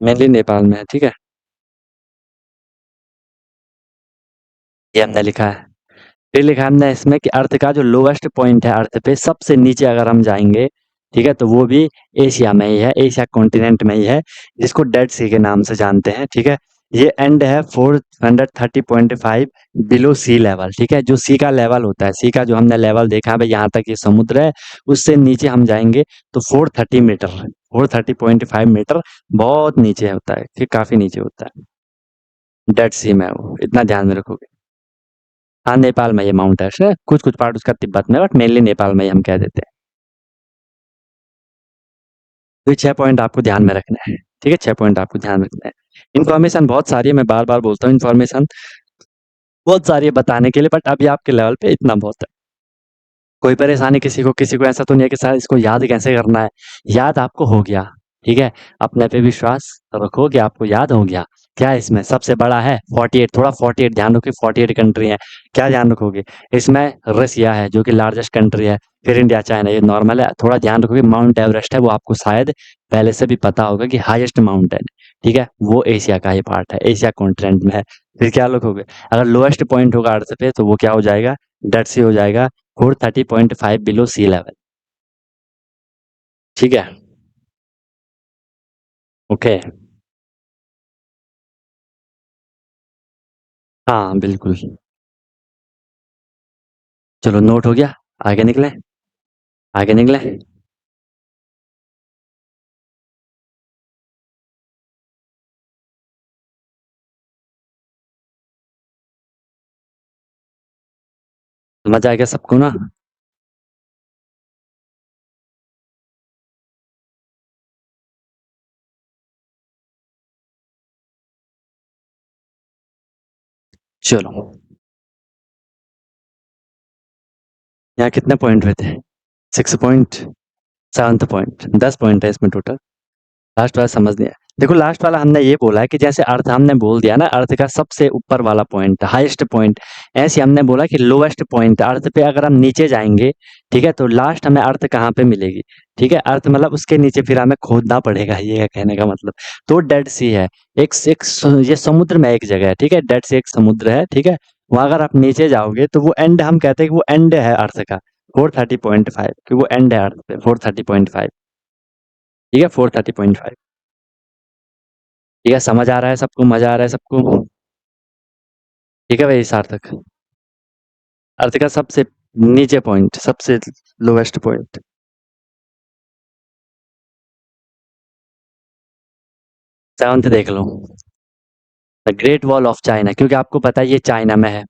मेनली नेपाल में है, ठीक है। ये हमने लिखा है। फिर लिखा है हमने इसमें कि अर्थ का जो लोएस्ट पॉइंट है अर्थ पे सबसे नीचे अगर हम जाएंगे, ठीक है, तो वो भी एशिया में ही है, एशिया कॉन्टिनेंट में ही है, जिसको डेड सी के नाम से जानते हैं, ठीक है। ये एंड है 430.5 बिलो सी लेवल, ठीक है। जो सी का लेवल होता है, सी का जो हमने लेवल देखा है भाई, यहाँ तक ये समुद्र है, उससे नीचे हम जाएंगे तो 430 मीटर, 430.5 मीटर बहुत नीचे होता है, ठीक, काफी नीचे होता है, डेड सी में है वो, इतना ध्यान में रखोगे। हाँ, नेपाल में ये माउंट एवरेस्ट है, कुछ-कुछ पार्ट उसका तिब्बत में है, बट मेनली नेपाल में ही हम कह देते हैं। तो ये 6 पॉइंट आपको ध्यान में रखना है, ठीक है? 6 पॉइंट आपको ध्यान में रखना है। इन्फॉर्मेशन बहुत सारी है, मैं बार-बार बोलता हूँ, इन्फॉर्मेशन बहुत सारी है बताने के लिए, बट अभी आपके लेवल पे इतना बहुत है। कोई परेशानी किसी को ऐसा तो नहीं है कि सर इसको याद कैसे करना है? याद आपको हो गया, ठीक है? अपने पे विश्वास रखो कि आपको याद हो गया। क्या है इसमें? सबसे बड़ा है 48, थोड़ा 48 ध्यान रखो, 48 कंट्री हैं। क्या ध्यान रखोगे? इसमें रसिया है जो कि लार्जेस्ट कंट्री है, फिर इंडिया, चाइना, ये नॉर्मल है। थोड़ा ध्यान रखोगे माउंट एवरेस्ट है, वो आपको शायद पहले से भी पता होगा कि हाईएस्ट माउंटेन, ठीक है? वो एशिया का ही पार्ट है, एशिया कॉन्टिनेंट में है। फिर क्या लिखोगे? अगर लोएस्ट पॉइंट होगा अर्थ पे तो वो क्या हो जाएगा? डेड सी हो जाएगा, 430.5 बिलो सी लेवल, ठीक है। ओके। हाँ बिल्कुल। चलो नोट हो गया, आगे निकले, आगे निकले। मजा आ गया सबको ना? चलो, यहाँ कितने पॉइंट हुए थे? 6 पॉइंट, 7 पॉइंट, 10 पॉइंट है इसमें टोटल। लास्ट वाला समझ लिया। देखो लास्ट वाला हमने ये बोला है कि जैसे अर्थ हमने बोल दिया ना, अर्थ का सबसे ऊपर वाला पॉइंट, हाईएस्ट पॉइंट, ऐसे हमने बोला कि लोएस्ट पॉइंट अर्थ पे अगर हम नीचे जाएंगे, ठीक है, तो लास्ट हमें अर्थ कहाँ पे मिलेगी, ठीक है, अर्थ मतलब उसके नीचे फिर हमें खोदना पड़ेगा, ये है कहने का मतलब। तो डेड सी है, ये समुद्र में एक जगह है, ठीक है, डेड सी एक समुद्र है, ठीक है। वहां अगर आप नीचे जाओगे तो वो एंड, हम कहते हैं कि वो एंड है अर्थ का, 430.5, कि वो एंड है अर्थ पे 430.5, ठीक है, 430.5। ठीक है, समझ आ रहा है सबको, मजा आ रहा है सबको? ठीक है भाई सार्थक, अर्थ का सबसे नीचे पॉइंट, सबसे लोवेस्ट पॉइंट। 7th देख लो, the great wall of China, क्योंकि आपको पता है ये चाइना में है,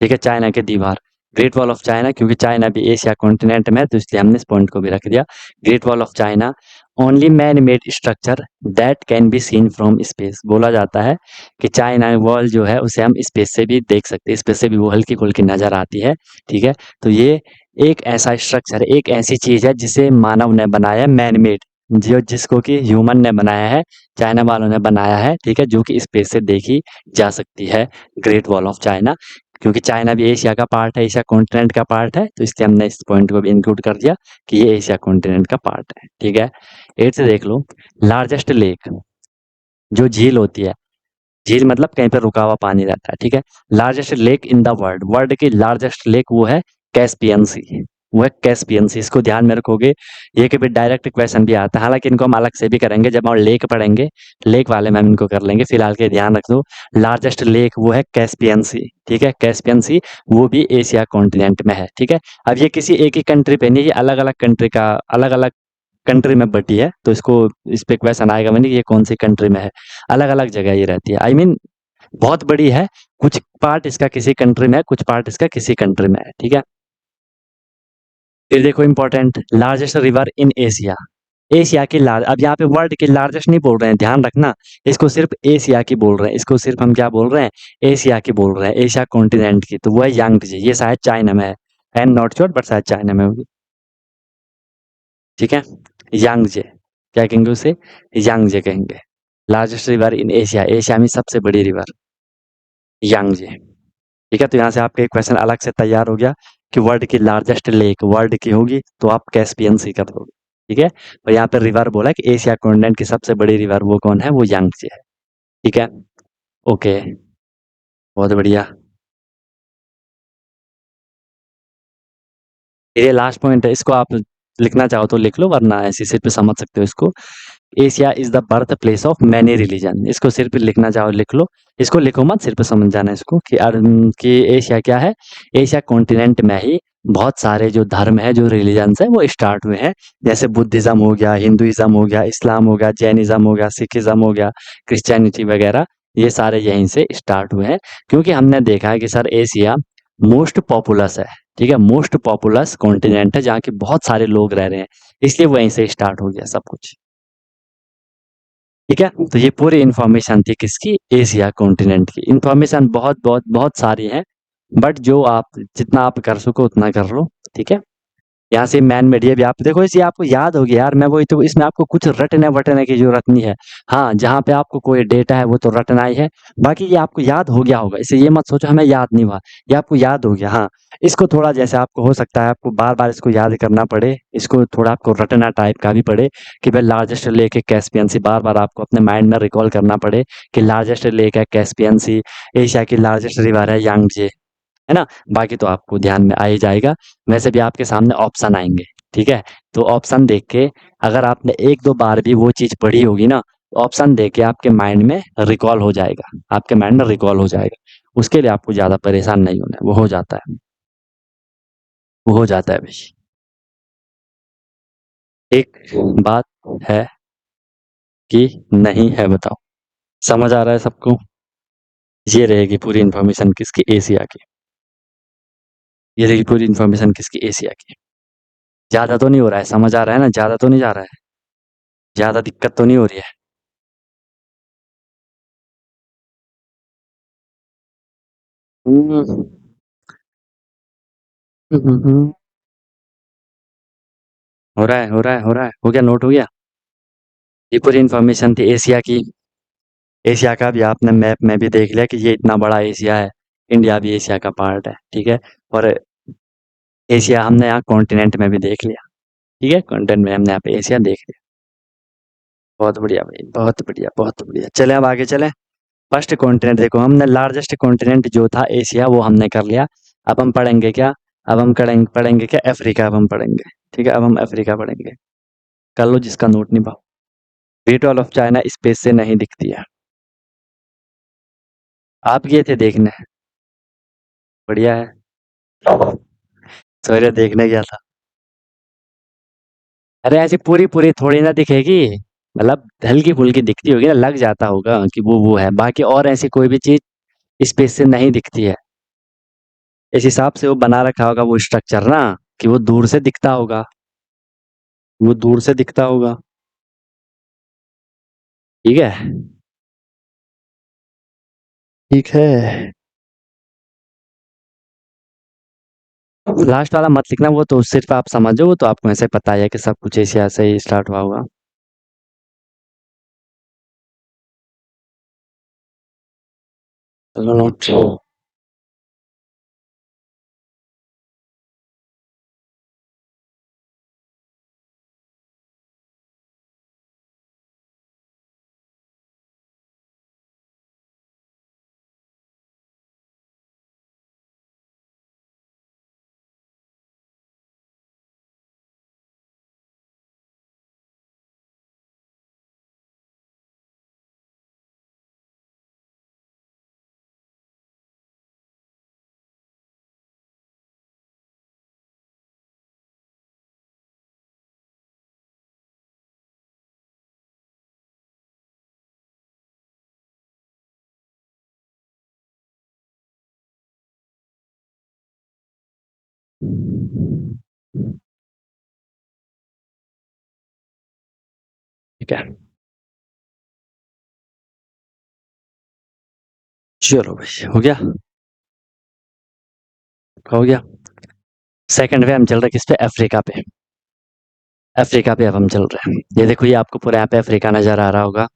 ठीक है, चाइना की दीवार, ग्रेट वॉल ऑफ चाइना, क्योंकि चाइना भी एशिया कॉन्टिनेंट में है, तो इसलिए हमने इस पॉइंट को भी रख दिया। Great wall of China, only man made structure that can be seen from space, बोला जाता है कि चाइना वॉल जो है उसे हम स्पेस से भी देख सकते हैं, स्पेस से भी वो हल्की फुल्की नजर आती है, ठीक है। तो ये एक ऐसा स्ट्रक्चर है, एक ऐसी चीज है जिसे मानव ने बनाया है, मैन मेड, जो जिसको कि ह्यूमन ने बनाया है, चाइना वालों ने बनाया है, ठीक है, जो कि स्पेस से देखी जा सकती है, ग्रेट वॉल ऑफ चाइना। क्योंकि चाइना भी एशिया का पार्ट है, एशिया कॉन्टिनेंट का पार्ट है, तो इसलिए हमने इस पॉइंट को भी इंक्लूड कर दिया कि ये एशिया कॉन्टिनेंट का पार्ट है, ठीक है। 8 से देख लो, लार्जेस्ट लेक, जो झील होती है, झील मतलब कहीं पर रुका हुआ पानी रहता है, ठीक है। Largest lake in the world, world की लार्जेस्ट लेक वो है कैस्पियन सी, वो है कैस्पियन सी, इसको ध्यान में रखोगे। ये कभी डायरेक्ट क्वेश्चन भी आता है, हालांकि इनको हम अलग से भी करेंगे जब हम लेक पढ़ेंगे, लेक वाले में हम इनको कर लेंगे, फिलहाल के ध्यान रख दो। लार्जेस्ट लेक वो है कैस्पियन सी, ठीक है, कैस्पियन सी, वो भी एशिया कॉन्टिनेंट में है, ठीक है। अब ये किसी एक ही कंट्री पे नहीं, ये अलग अलग कंट्री का, अलग अलग कंट्री में बटी है, तो इसको, इस पे क्वेश्चन आएगा मैंने कि ये कौन सी कंट्री में है, अलग अलग जगह ये रहती है, आई मीन बहुत बड़ी है, कुछ पार्ट इसका किसी कंट्री में है, कुछ पार्ट इसका किसी कंट्री में है, ठीक है। फिर देखो important, largest river in Asia, Asia की लार्ज, अब यहाँ पे वर्ल्ड की लार्जेस्ट नहीं बोल रहे हैं, ध्यान रखना, इसको सिर्फ एशिया की बोल रहे हैं, इसको सिर्फ हम क्या बोल रहे हैं, एशिया की बोल रहे हैं, एशिया कॉन्टिनेंट की, तो वो है यांगजे, ये शायद चाइना में है, I am not sure, but शायद चाइना में होगी, ठीक है। यांगजे, क्या कहेंगे उसे, यांगजे कहेंगे। Largest river in Asia, Asia में सबसे बड़ी रिवर यांगजे, ठीक है। तो यहाँ से आपका एक क्वेश्चन अलग से तैयार हो गया कि वर्ल्ड की लार्जेस्ट लेक वर्ल्ड की होगी तो आप कैस्पियन सी कर दोगे, ठीक है। और यहाँ पे रिवर बोला कि एशिया कॉन्टिनेंट की सबसे बड़ी रिवर वो कौन है, वो यांगत्से है, ठीक है। ओके, बहुत बढ़िया। ये लास्ट पॉइंट है, इसको आप लिखना चाहो तो लिख लो, वरना ऐसे सिर्फ समझ सकते हो इसको। Asia is the birth place of many religion, इसको सिर्फ लिखना चाहो लिख लो, इसको लिखो मत, सिर्फ समझ जाना इसको कि एशिया क्या है, एशिया कॉन्टिनेंट में ही बहुत सारे जो धर्म है, जो रिलीजन्स है वो स्टार्ट हुए हैं। जैसे बुद्धिज्म हो गया, हिंदुइज्म हो गया, इस्लाम हो गया, जैनिज्म हो गया, सिखिज्म हो गया, क्रिश्चियनिटी वगैरह, ये सारे यहीं से स्टार्ट हुए हैं। क्योंकि हमने देखा है कि सर एशिया मोस्ट पॉपुलस है, ठीक है, मोस्ट पॉपुलस कॉन्टिनेंट है जहाँ के बहुत सारे लोग रह रहे हैं, इसलिए वहीं से स्टार्ट हो गया सब कुछ, ठीक है। तो ये पूरी इन्फॉर्मेशन थी किसकी, एशिया कॉन्टिनेंट की। इन्फॉर्मेशन बहुत बहुत बहुत सारी है, बट जो आप जितना आप कर सको उतना कर लो, ठीक है। यहाँ से मैन मेडिया भी आप देखो, इसे आपको याद होगी यार, मैं वही तो, इसमें आपको कुछ रटने वटने की जरूरत नहीं है। हाँ, जहाँ पे आपको कोई डेटा है वो तो रटना ही है, बाकी ये आपको याद हो गया होगा, इसे ये मत सोचो हमें याद नहीं हुआ, ये आपको याद हो गया। हाँ, इसको थोड़ा जैसे आपको हो सकता है आपको बार बार इसको याद करना पड़े, इसको थोड़ा आपको रटना टाइप का भी पड़े कि भाई लार्जेस्ट लेक है कैस्पियन सी, बार बार आपको अपने माइंड में रिकॉल करना पड़े कि लार्जेस्ट लेक है कैस्पियन सी, एशिया की लार्जेस्ट रिवर है यांगजे, है ना। बाकी तो आपको ध्यान में आ ही जाएगा। वैसे भी आपके सामने ऑप्शन आएंगे, ठीक है। तो ऑप्शन देख के अगर आपने एक दो बार भी वो चीज पढ़ी होगी ना, ऑप्शन देख के आपके माइंड में रिकॉल हो जाएगा, आपके माइंड में रिकॉल हो जाएगा। उसके लिए आपको ज्यादा परेशान नहीं होना है, वो हो जाता है, वो हो जाता है भाई। एक बात है कि नहीं है, बताओ, समझ आ रहा है सबको। ये रहेगी पूरी इन्फॉर्मेशन किसकी, एशिया की। ये रहेगी पूरी इन्फॉर्मेशन किसकी, एशिया की। ज्यादा तो नहीं हो रहा है, समझ आ रहा है ना, ज्यादा तो नहीं जा रहा है, ज्यादा दिक्कत तो नहीं हो रही है। हम्म, हम्म। हो रहा है, हो रहा है, हो रहा है, हो गया, नोट हो गया। ये पूरी इन्फॉर्मेशन थी एशिया की। एशिया का भी आपने मैप में भी देख लिया कि ये इतना बड़ा एशिया है, इंडिया भी एशिया का पार्ट है, ठीक है। और एशिया हमने यहाँ कॉन्टिनेंट में भी देख लिया, ठीक है, कॉन्टिनेंट में हमने यहाँ पे एशिया देख लिया। बहुत बढ़िया भाई, बहुत बढ़िया, बहुत बढ़िया। चले अब आगे चले। फर्स्ट कॉन्टिनेंट देखो, हमने लार्जेस्ट कॉन्टिनेंट जो था एशिया वो हमने कर लिया। अब हम पढ़ेंगे क्या, अब हम पढ़ेंगे क्या, अफ्रीका अब हम पढ़ेंगे, ठीक है। अब हम अफ्रीका पढ़ेंगे, कर लो जिसका नोट नहीं पाओ। Great wall of China space से नहीं दिखती है। आप गए थे देखने, बढ़िया है। सूर्य देखने गया था। अरे ऐसी पूरी पूरी थोड़ी ना दिखेगी, मतलब हल्की फुल्की दिखती होगी ना, लग जाता होगा कि वो है, बाकी और ऐसी कोई भी चीज स्पेस से नहीं दिखती है। इस हिसाब से वो बना रखा होगा वो स्ट्रक्चर ना, कि वो दूर से दिखता होगा, वो दूर से दिखता होगा, ठीक है। ठीक है, लास्ट वाला मत लिखना, वो तो सिर्फ आप समझो, वो तो आपको ऐसे पता है कि सब कुछ एशिया से ही स्टार्ट हुआ होगा। चलो नोट। ठीक है, चलो भाई, हो गया, हो गया। सेकंड पे हम चल रहे किस पे, अफ्रीका पे। अफ्रीका पे अब हम चल रहे हैं। ये देखो, ये आपको पूरा यहाँ पे अफ्रीका नजर आ रहा होगा,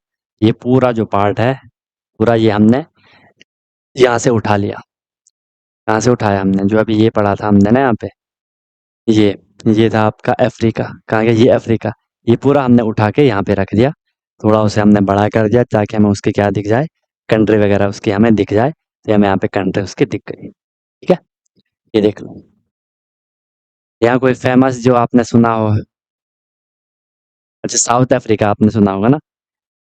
ये पूरा जो पार्ट है, पूरा ये हमने यहाँ से उठा लिया, कहाँ से उठाया हमने, जो अभी ये पढ़ा था हमने ना यहाँ पे, ये ये था आपका अफ्रीका। कहाँ गया ये अफ्रीका। ये पूरा हमने उठा के यहाँ पे रख दिया, थोड़ा उसे हमने बड़ा कर दिया ताकि हमें उसके क्या दिख जाए, कंट्री वगैरह उसकी हमें दिख जाए। तो हमें यहाँ पे कंट्री उसकी दिख गई, ठीक है। ये देख लो, यहाँ कोई फेमस जो आपने सुना हो, अच्छा साउथ अफ्रीका आपने सुना होगा ना,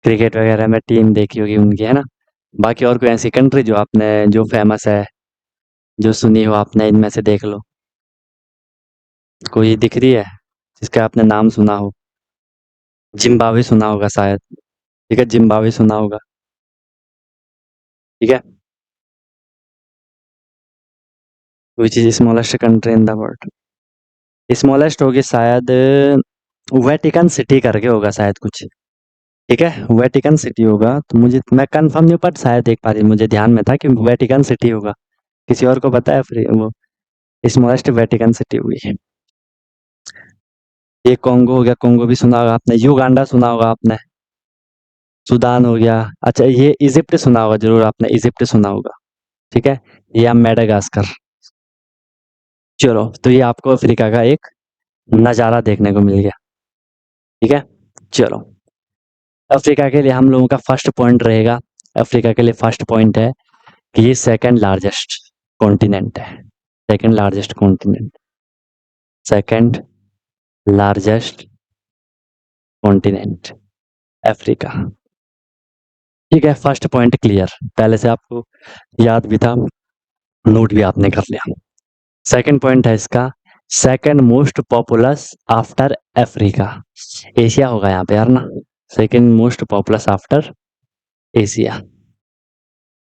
क्रिकेट वगैरह में टीम देखी होगी उनकी, है ना। बाकी और कोई ऐसी कंट्री जो आपने जो फेमस है, जो सुनी हो आपने, इनमें से देख लो, कोई दिख रही है जिसका आपने नाम सुना हो। जिम्बाब्वे सुना होगा शायद, ठीक है, जिम्बाब्वे सुना होगा, ठीक है। Which is smallest country in the world, smallest होगी शायद वेटिकन सिटी करके होगा शायद कुछ, ठीक है, वेटिकन सिटी होगा। तो मुझे, मैं कंफर्म नहीं, पर शायद एक बार मुझे ध्यान में था कि वेटिकन सिटी होगा। किसी और को पता है फिर वो स्मॉलेस्ट वेटिकन सिटी हुई। ये कॉन्गो हो गया, कॉन्गो भी सुना होगा आपने, युगांडा सुना होगा आपने, सूडान हो गया। अच्छा ये इजिप्ट सुना होगा जरूर आपने, इजिप्ट सुना होगा, ठीक है। या मेडागास्कर। चलो, तो ये आपको अफ्रीका का एक नज़ारा देखने को मिल गया, ठीक है। चलो, अफ्रीका के लिए हम लोगों का फर्स्ट पॉइंट रहेगा, अफ्रीका के लिए फर्स्ट पॉइंट है कि ये सेकंड लार्जेस्ट कॉन्टिनेंट है, second largest continent, second largest continent Africa, ठीक है। फर्स्ट पॉइंट क्लियर, पहले से आपको याद भी था, नोट भी आपने कर लिया। सेकंड पॉइंट है इसका, second most populous after Africa, Asia होगा यहाँ पे यार ना, second most populous after Asia.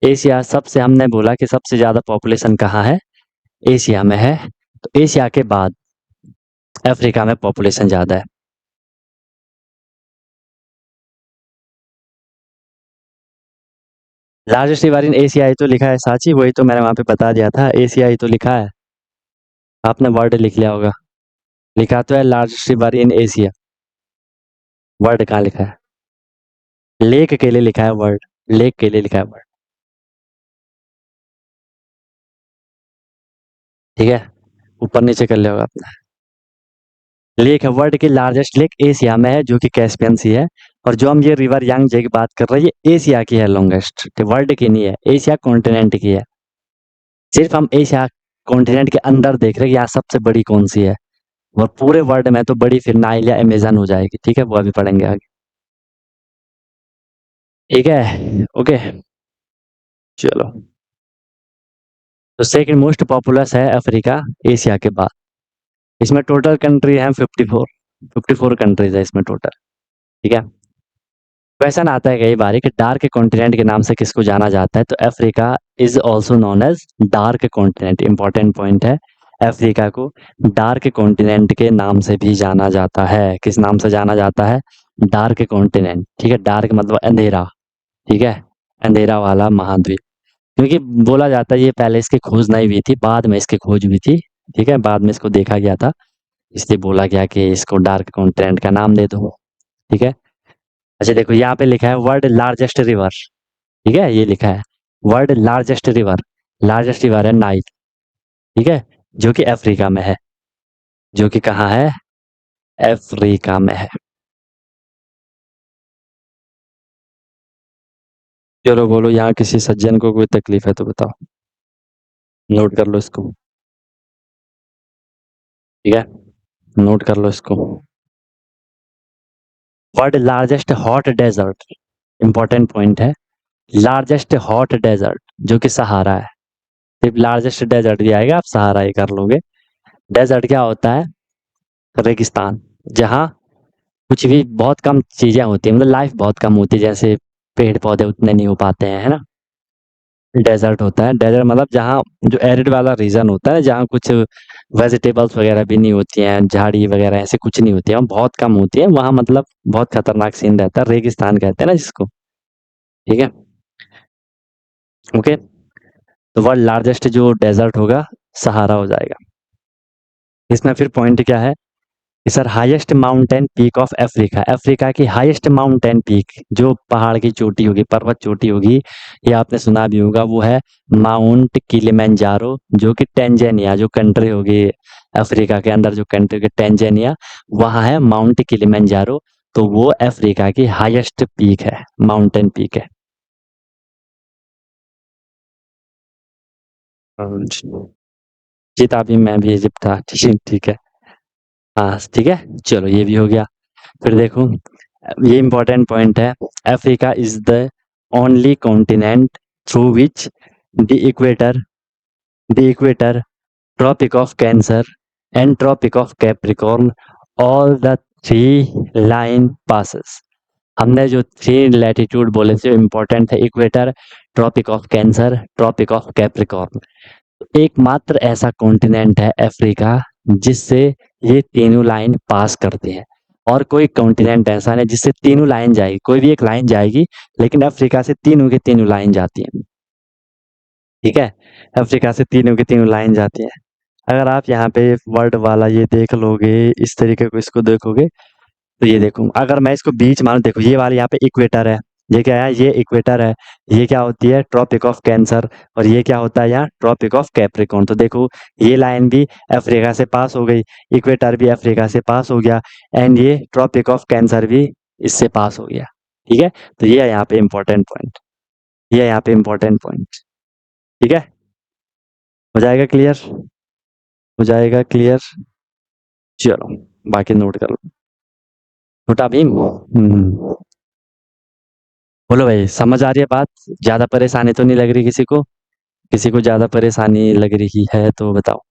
Asia सबसे, हमने बोला कि सबसे ज्यादा पॉपुलेशन कहाँ है, एशिया में है। तो एशिया के बाद अफ्रीका में पॉपुलेशन ज्यादा है। लार्जेस्ट रिवर इन एशिया ही तो लिखा है साची, वही तो मैंने वहां पे बता दिया था, एशिया ही तो लिखा है, आपने वर्ड लिख लिया होगा। लिखा तो है largest river in Asia, word कहाँ लिखा है, लेक के लिए लिखा है वर्ड, लेक के लिए लिखा है वर्ड, ठीक है। ऊपर नीचे कर लिया होगा आपने। लेक है, वर्ल्ड की लार्जेस्ट लेक एशिया में है जो कि कैस्पियन सी है। और जो हम ये रिवर यांगजे की बात कर रहे हैं, ये एशिया की है लॉन्गेस्ट, वर्ल्ड की नहीं है, एशिया कॉन्टिनेंट की है। सिर्फ हम एशिया कॉन्टिनेंट के अंदर देख रहे हैं यहाँ सबसे बड़ी कौन सी है, और पूरे वर्ल्ड में तो बड़ी फिर नाइल या अमेजन हो जाएगी, ठीक है, वो अभी पढ़ेंगे आगे, ठीक है। ओके, चलो, तो सेकंड मोस्ट पॉपुलस है अफ्रीका एशिया के बाद। इसमें टोटल कंट्री है 54, 54 कंट्रीज है इसमें टोटल, ठीक है। क्वेश्चन आता है कई बार कि डार्क कॉन्टिनेंट के नाम से किसको जाना जाता है, तो Africa is also known as dark continent, important point है। अफ्रीका को डार्क कॉन्टिनेंट के नाम से भी जाना जाता है, किस नाम से जाना जाता है, डार्क कॉन्टिनेंट, ठीक है। डार्क मतलब अंधेरा, ठीक है, अंधेरा वाला महाद्वीप। क्योंकि बोला जाता है ये पहले इसकी खोज नहीं हुई थी, बाद में इसकी खोज हुई थी, ठीक है, बाद में इसको देखा गया था, इसलिए बोला गया कि इसको डार्क कॉन्टिनेंट का नाम दे दो, ठीक है। अच्छा देखो यहाँ पे लिखा है वर्ल्ड लार्जेस्ट रिवर, ठीक है, ये लिखा है world largest river, largest river है नाइल, ठीक है, जो कि अफ्रीका में है, जो कि कहाँ है, अफ्रीका में है। चलो बोलो, यहाँ किसी सज्जन को कोई तकलीफ है तो बताओ, नोट कर लो इसको, ठीक है, नोट कर लो इसको। World largest hot desert, important point है, लार्जेस्ट हॉट डेजर्ट जो कि सहारा है, सिर्फ लार्जेस्ट डेजर्ट भी आएगा, आप सहारा ही कर लोगे। डेजर्ट क्या होता है, रेगिस्तान, जहाँ कुछ भी बहुत कम चीजें होती है, मतलब लाइफ बहुत कम होती है, जैसे पेड़ पौधे उतने नहीं हो पाते हैं, है ना। डेजर्ट होता है, डेजर्ट मतलब जहाँ जो एरिड वाला रीजन होता है, जहाँ कुछ वेजिटेबल्स वगैरह भी नहीं होती हैं, झाड़ी वगैरह ऐसे कुछ नहीं होती है, बहुत कम होती है वहाँ, मतलब बहुत खतरनाक सीन रहता है, रेगिस्तान कहते हैं ना जिसको, ठीक है। ओके, तो वर्ल्ड लार्जेस्ट जो डेजर्ट होगा सहारा हो जाएगा। इसमें फिर पॉइंट क्या है sir highest mountain peak of Africa, Africa की हाईएस्ट माउंटेन पीक जो पहाड़ की चोटी होगी, पर्वत चोटी होगी, ये आपने सुना भी होगा, वो है माउंट किलिमंजारो, जो कि टेंजानिया जो कंट्री होगी अफ्रीका के अंदर, जो कंट्री के टेंजानिया, वहाँ है माउंट किलिमंजारो। तो वो अफ्रीका की हाईएस्ट पीक है, माउंटेन पीक है। जीत अभी मैं भी इजिप्ट था। ठीक ठीक है। हाँ ठीक है, चलो ये भी हो गया। फिर देखो, ये इंपॉर्टेंट पॉइंट है। Africa is the only continent through which the equator tropic of Cancer and tropic of Capricorn all the three line passes. हमने जो थ्री लैटिट्यूड बोले थे इंपॉर्टेंट है, equator, tropic of Cancer, tropic of Capricorn. एकमात्र ऐसा continent है Africa जिससे ये तीनों लाइन पास करते हैं, और कोई कॉन्टिनेंट ऐसा नहीं जिससे तीनों लाइन जाएगी, कोई भी एक लाइन जाएगी, लेकिन अफ्रीका से तीनों की तीनों लाइन जाती है। ठीक है, अफ्रीका से तीनों की तीनों लाइन जाती है। अगर आप यहाँ पे वर्ड वाला ये देख लोगे, इस तरीके को इसको देखोगे, तो ये देखो, अगर मैं इसको बीच मान, देखो ये वाली यहाँ पे इक्वेटर है, ये क्या है, ये इक्वेटर है, ये क्या होती है, ट्रॉपिक ऑफ कैंसर, और ये क्या होता है यहाँ, ट्रॉपिक ऑफ कैप्रिकॉर्न। तो देखो ये लाइन भी अफ्रीका से पास हो गई, इक्वेटर भी अफ्रीका से पास हो गया, एंड ये ट्रॉपिक ऑफ कैंसर भी इससे पास हो गया। ठीक है, तो ये है यहाँ पे इम्पोर्टेंट पॉइंट, ये है यहाँ पे इम्पोर्टेंट पॉइंट। ठीक है, हो जाएगा क्लियर, हो जाएगा क्लियर। चलो बाकी नोट कर लो। छोटा भीम, बोलो भाई, समझ आ रही है बात? ज्यादा परेशानी तो नहीं लग रही किसी को? किसी को ज्यादा परेशानी लग रही है तो बताओ।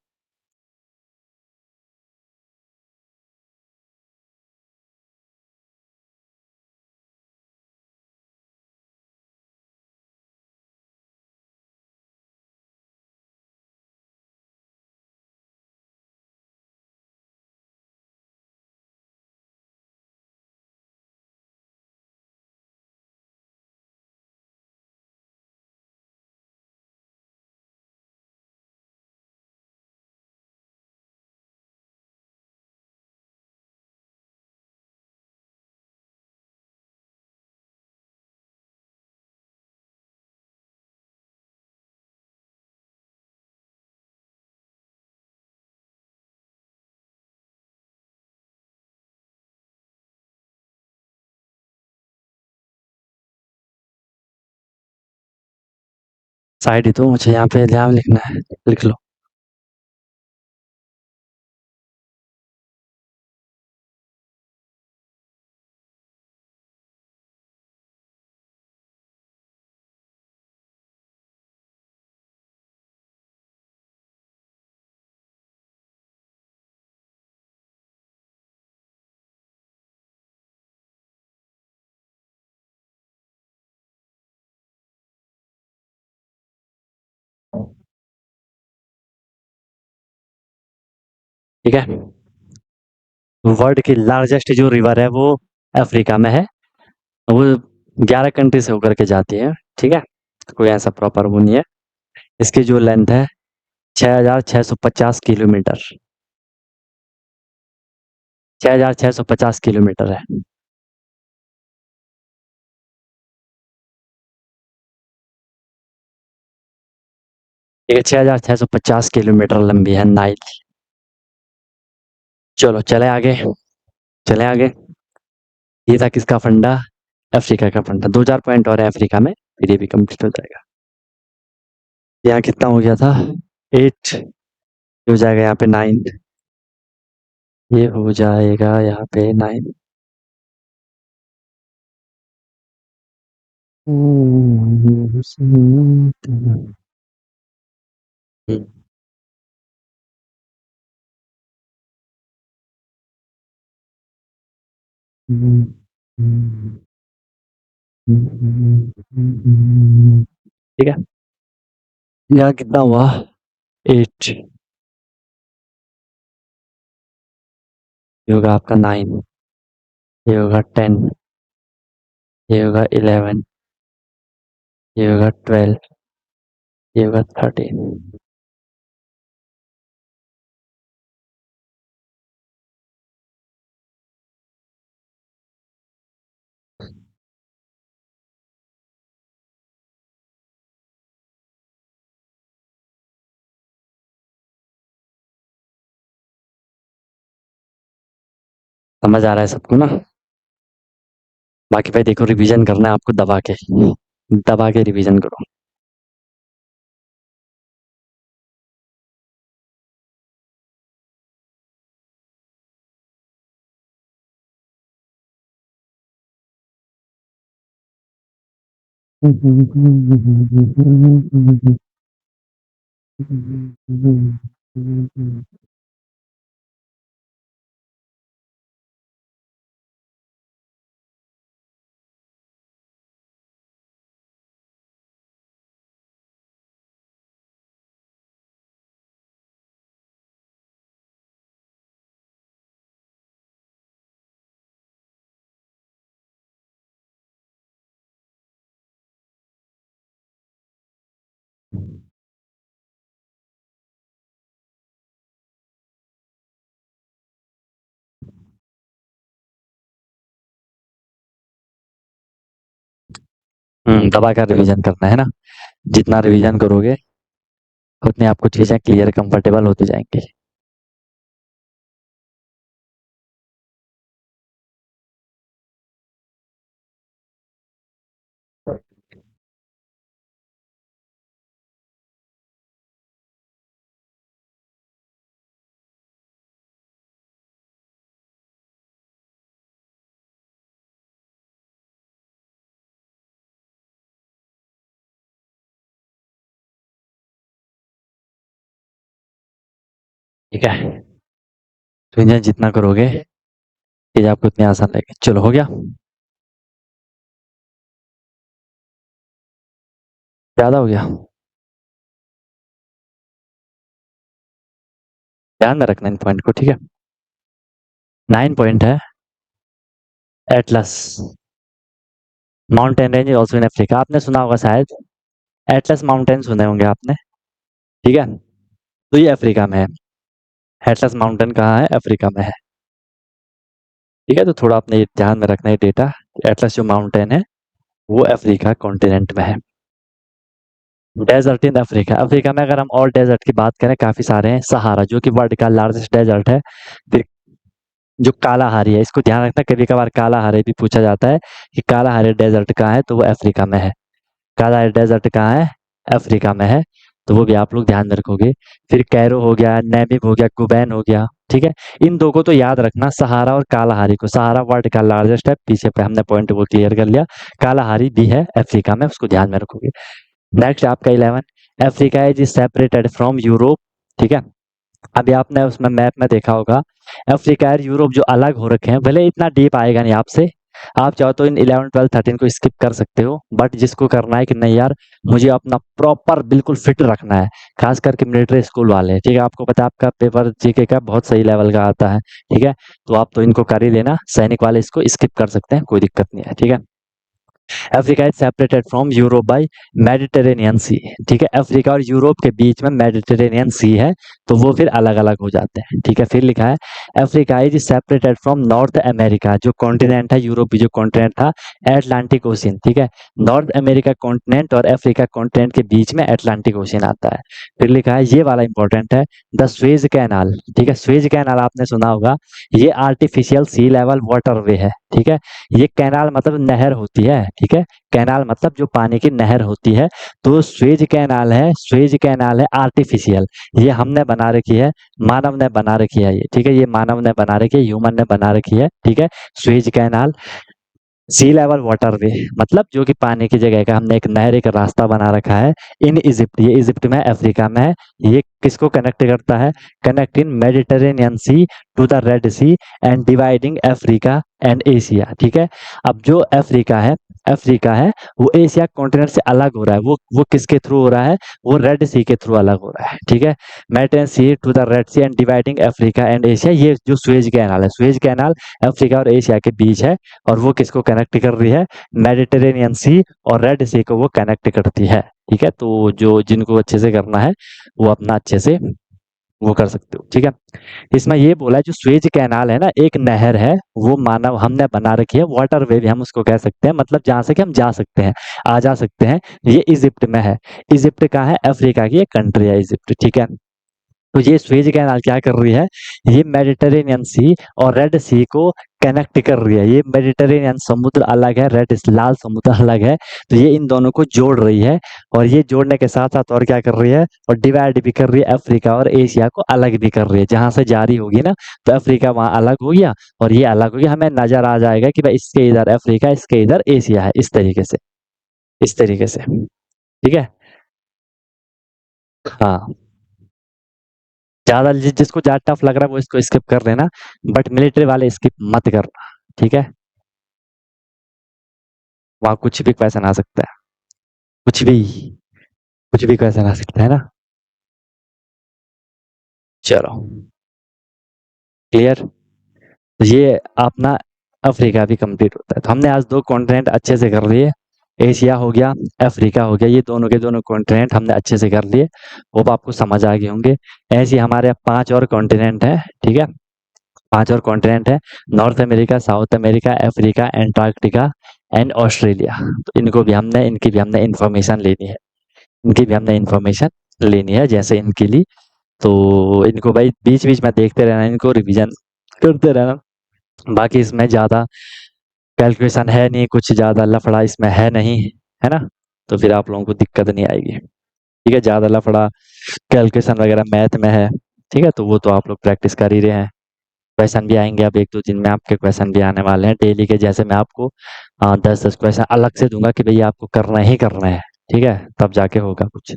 साइड ही तो मुझे यहाँ पे ध्यान लिखना है, लिख लो। ठीक है, वर्ल्ड की लार्जेस्ट जो रिवर है वो अफ्रीका में है, वो 11 कंट्री से होकर के जाती है। ठीक है, कोई ऐसा प्रॉपर वो नहीं है। इसकी जो लेंथ है 6,650 किलोमीटर, 6,650 किलोमीटर है। ये 6,650 किलोमीटर लंबी है नाइल। चलो चले आगे, चले आगे। ये था किसका फंडा, अफ्रीका का फंडा। 2,000 पॉइंट और है अफ्रीका में, फिर ये भी कंप्लीट हो जाएगा। यहाँ कितना हो गया था, 8, हो जाएगा यहाँ पे 9, ये हो जाएगा यहाँ पे 9। ठीक है, यहाँ कितना हुआ, 8, ये होगा आपका 9, ये होगा 10, ये होगा 11, ये होगा 12, ये होगा 13। समझ आ रहा है सबको ना? बाकी भाई देखो, रिवीजन करना है आपको दबा के रिवीजन करो। दबा कर रिवीजन करना है ना? जितना रिवीजन करोगे उतनी आपको चीजें क्लियर कंफर्टेबल होती जाएंगी। ठीक है, रिवीजन जितना करोगे चीज आपको उतनी आसान लगेगी। चलो, हो गया? ज्यादा हो गया? ध्यान में रखना इन पॉइंट को, ठीक है? 9 पॉइंट है। Atlas mountain range also in Africa, आपने सुना होगा शायद। एटलस माउंटेन सुने होंगे आपने। ठीक है, तो ये अफ्रीका में है। एटलस माउंटेन कहाँ है? अफ्रीका में है। ठीक है, तो थोड़ा अपने ये ध्यान में रखना है डेटा। एटलस जो माउंटेन है वो अफ्रीका कॉन्टिनेंट में है। डेजर्ट इन अफ्रीका, अफ्रीका में अगर हम और डेजर्ट की बात करें काफी सारे हैं। सहारा जो कि वर्ल्ड का लार्जेस्ट डेजर्ट है। फिर जो कालाहारी है, इसको ध्यान रखना, कभी कभार कालाहारी भी पूछा जाता है कि कालाहारी डेजर्ट कहाँ है, तो वो अफ्रीका में है। कालाहारी डेजर्ट कहाँ है? अफ्रीका में है। तो वो भी आप लोग ध्यान में रखोगे। फिर कैरो हो गया, नैमिब हो गया, कुबैन हो गया। ठीक है, इन दो को तो याद रखना, सहारा और कालाहारी को। सहारा वर्ल्ड का लार्जेस्ट है, पीछे पे हमने पॉइंट वो क्लियर कर लिया। कालाहारी भी है अफ्रीका में, उसको ध्यान में रखोगे। नेक्स्ट आपका 11, Africa is separated from Europe. ठीक है, अभी आपने उसमें मैप में देखा होगा अफ्रीका और यूरोप जो अलग हो रखे हैं, भले इतना डीप आएगा नहीं आपसे। आप चाहो तो इन 11 12 13 को स्किप कर सकते हो, बट जिसको करना है कि नहीं यार मुझे अपना प्रॉपर बिल्कुल फिट रखना है, खास करके मिलिट्री स्कूल वाले, ठीक है, आपको पता है आपका पेपर जीके का बहुत सही लेवल का आता है। ठीक है, तो आप तो इनको कर ही लेना, सैनिक वाले इसको स्किप कर सकते हैं, कोई दिक्कत नहीं है। ठीक है, Africa is separated from Europe by Mediterranean sea. ठीक है, अफ्रीका और यूरोप के बीच में मेडिटेरेनियन सी है, तो वो फिर अलग अलग हो जाते हैं। ठीक है, फिर लिखा है Africa is separated from north America, जो कॉन्टिनेंट है, यूरोप भी जो कॉन्टिनेंट था, एटलांटिक ओशियन। ठीक है, नॉर्थ अमेरिका कॉन्टिनेंट और अफ्रीका कॉन्टिनेंट के बीच में एटलांटिक ओशियन आता है। फिर लिखा है, ये वाला इंपॉर्टेंट है, द स्वेज कैनाल। ठीक है, स्वेज कैनाल आपने सुना होगा, ये आर्टिफिशियल सी लेवल वाटरवे है। ठीक है, ये कैनाल मतलब नहर होती है। ठीक है, कैनाल मतलब जो पानी की नहर होती है, तो स्वेज कैनाल है, स्वेज कैनाल है आर्टिफिशियल, ये हमने बना रखी है, मानव ने बना रखी है ये। ठीक है, ये मानव ने बना रखी है, ह्यूमन ने बना रखी है। ठीक है, स्वेज कैनाल सी लेवल वाटरवे मतलब जो कि पानी की जगह का हमने एक नहर, एक रास्ता बना रखा है इन इजिप्ट, ये इजिप्ट में, अफ्रीका में है। ये किसको कनेक्ट करता है? Connect in Mediterranean Sea to the Red Sea and dividing Africa and Asia. ठीक है, अब जो अफ्रीका है, अफ्रीका है वो एशिया कॉन्टिनेंट से अलग हो रहा है, वो किसके थ्रू हो रहा है? वो रेड सी के थ्रू अलग हो रहा है। ठीक है, Mediterranean Sea to the Red Sea and dividing Africa and Asia, ये जो स्वेज कैनाल है, स्वेज कैनाल अफ्रीका और एशिया के बीच है, और वो किसको कनेक्ट कर रही है? मेडिटेरेनियन सी और रेड सी को वो कनेक्ट करती है। ठीक है, तो जो जिनको अच्छे से करना है वो अपना अच्छे से वो कर सकते हो। ठीक है, इसमें ये बोला है जो स्वेज कैनाल है ना, एक नहर है, वो मानव हमने बना रखी है, वाटर वे भी हम उसको कह सकते हैं, मतलब जहां से कि हम जा सकते हैं, आ जा सकते हैं। ये इजिप्ट में है। इजिप्ट का है? अफ्रीका की एक कंट्री है इजिप्ट। ठीक है, तो ये स्वेज कैनाल क्या कर रही है, ये मेडिटेरेनियन सी और रेड सी को कनेक्ट कर रही है। ये मेडिटेरेनियन समुद्र अलग है, रेड लाल समुद्र अलग है, तो ये इन दोनों को जोड़ रही है। और ये जोड़ने के साथ साथ और क्या कर रही है, और डिवाइड भी कर रही है, अफ्रीका और एशिया को अलग भी कर रही है। जहां से जारी होगी ना, तो अफ्रीका वहां अलग हो गया और ये अलग हो गया, हमें नजर आ जाएगा कि भाई इसके इधर अफ्रीका, इसके इधर एशिया है, इस तरीके से, इस तरीके से। ठीक है। हाँ, ज्यादा जिसको ज्यादा टफ लग रहा है वो इसको स्किप कर लेना, बट मिलिट्री वाले स्किप मत करना। ठीक है। वहां कुछ भी क्वेश्चन आ सकता है, कुछ भी, कुछ भी क्वेश्चन आ सकता है ना। चलो, क्लियर। तो ये अपना अफ्रीका भी कंप्लीट होता है। तो हमने आज दो कॉन्टिनेंट अच्छे से कर लिए, एशिया हो गया, अफ्रीका हो गया, ये दोनों के दोनों कॉन्टिनेंट हमने अच्छे से कर लिए। होप आपको समझ आ गए होंगे। ऐसे ही हमारे पांच और कॉन्टिनेंट है। ठीक है, पांच और कॉन्टिनेंट है, north America, south America, Africa, Antarctica and Australia. तो इनको भी हमने, इनकी भी हमने इंफॉर्मेशन लेनी है, इनकी भी हमने इंफॉर्मेशन लेनी है जैसे इनके लिए। तो इनको भाई बीच बीच में देखते रहना, इनको रिवीजन करते रहना। बाकी इसमें ज़्यादा कैलकुलेशन है नहीं, कुछ ज़्यादा लफड़ा इसमें है नहीं, है ना। तो फिर आप लोगों को दिक्कत नहीं आएगी। ठीक है, ज़्यादा लफड़ा कैलकुलेशन वगैरह मैथ में है। ठीक है, तो वो तो आप लोग प्रैक्टिस कर ही रहे हैं। क्वेश्चन भी आएंगे, अब एक दो दिन में आपके क्वेश्चन भी आने वाले हैं डेली के। जैसे मैं आपको 10-10 क्वेश्चन अलग से दूंगा कि भैया आपको करना ही करना है। ठीक है, तब जाके होगा कुछ।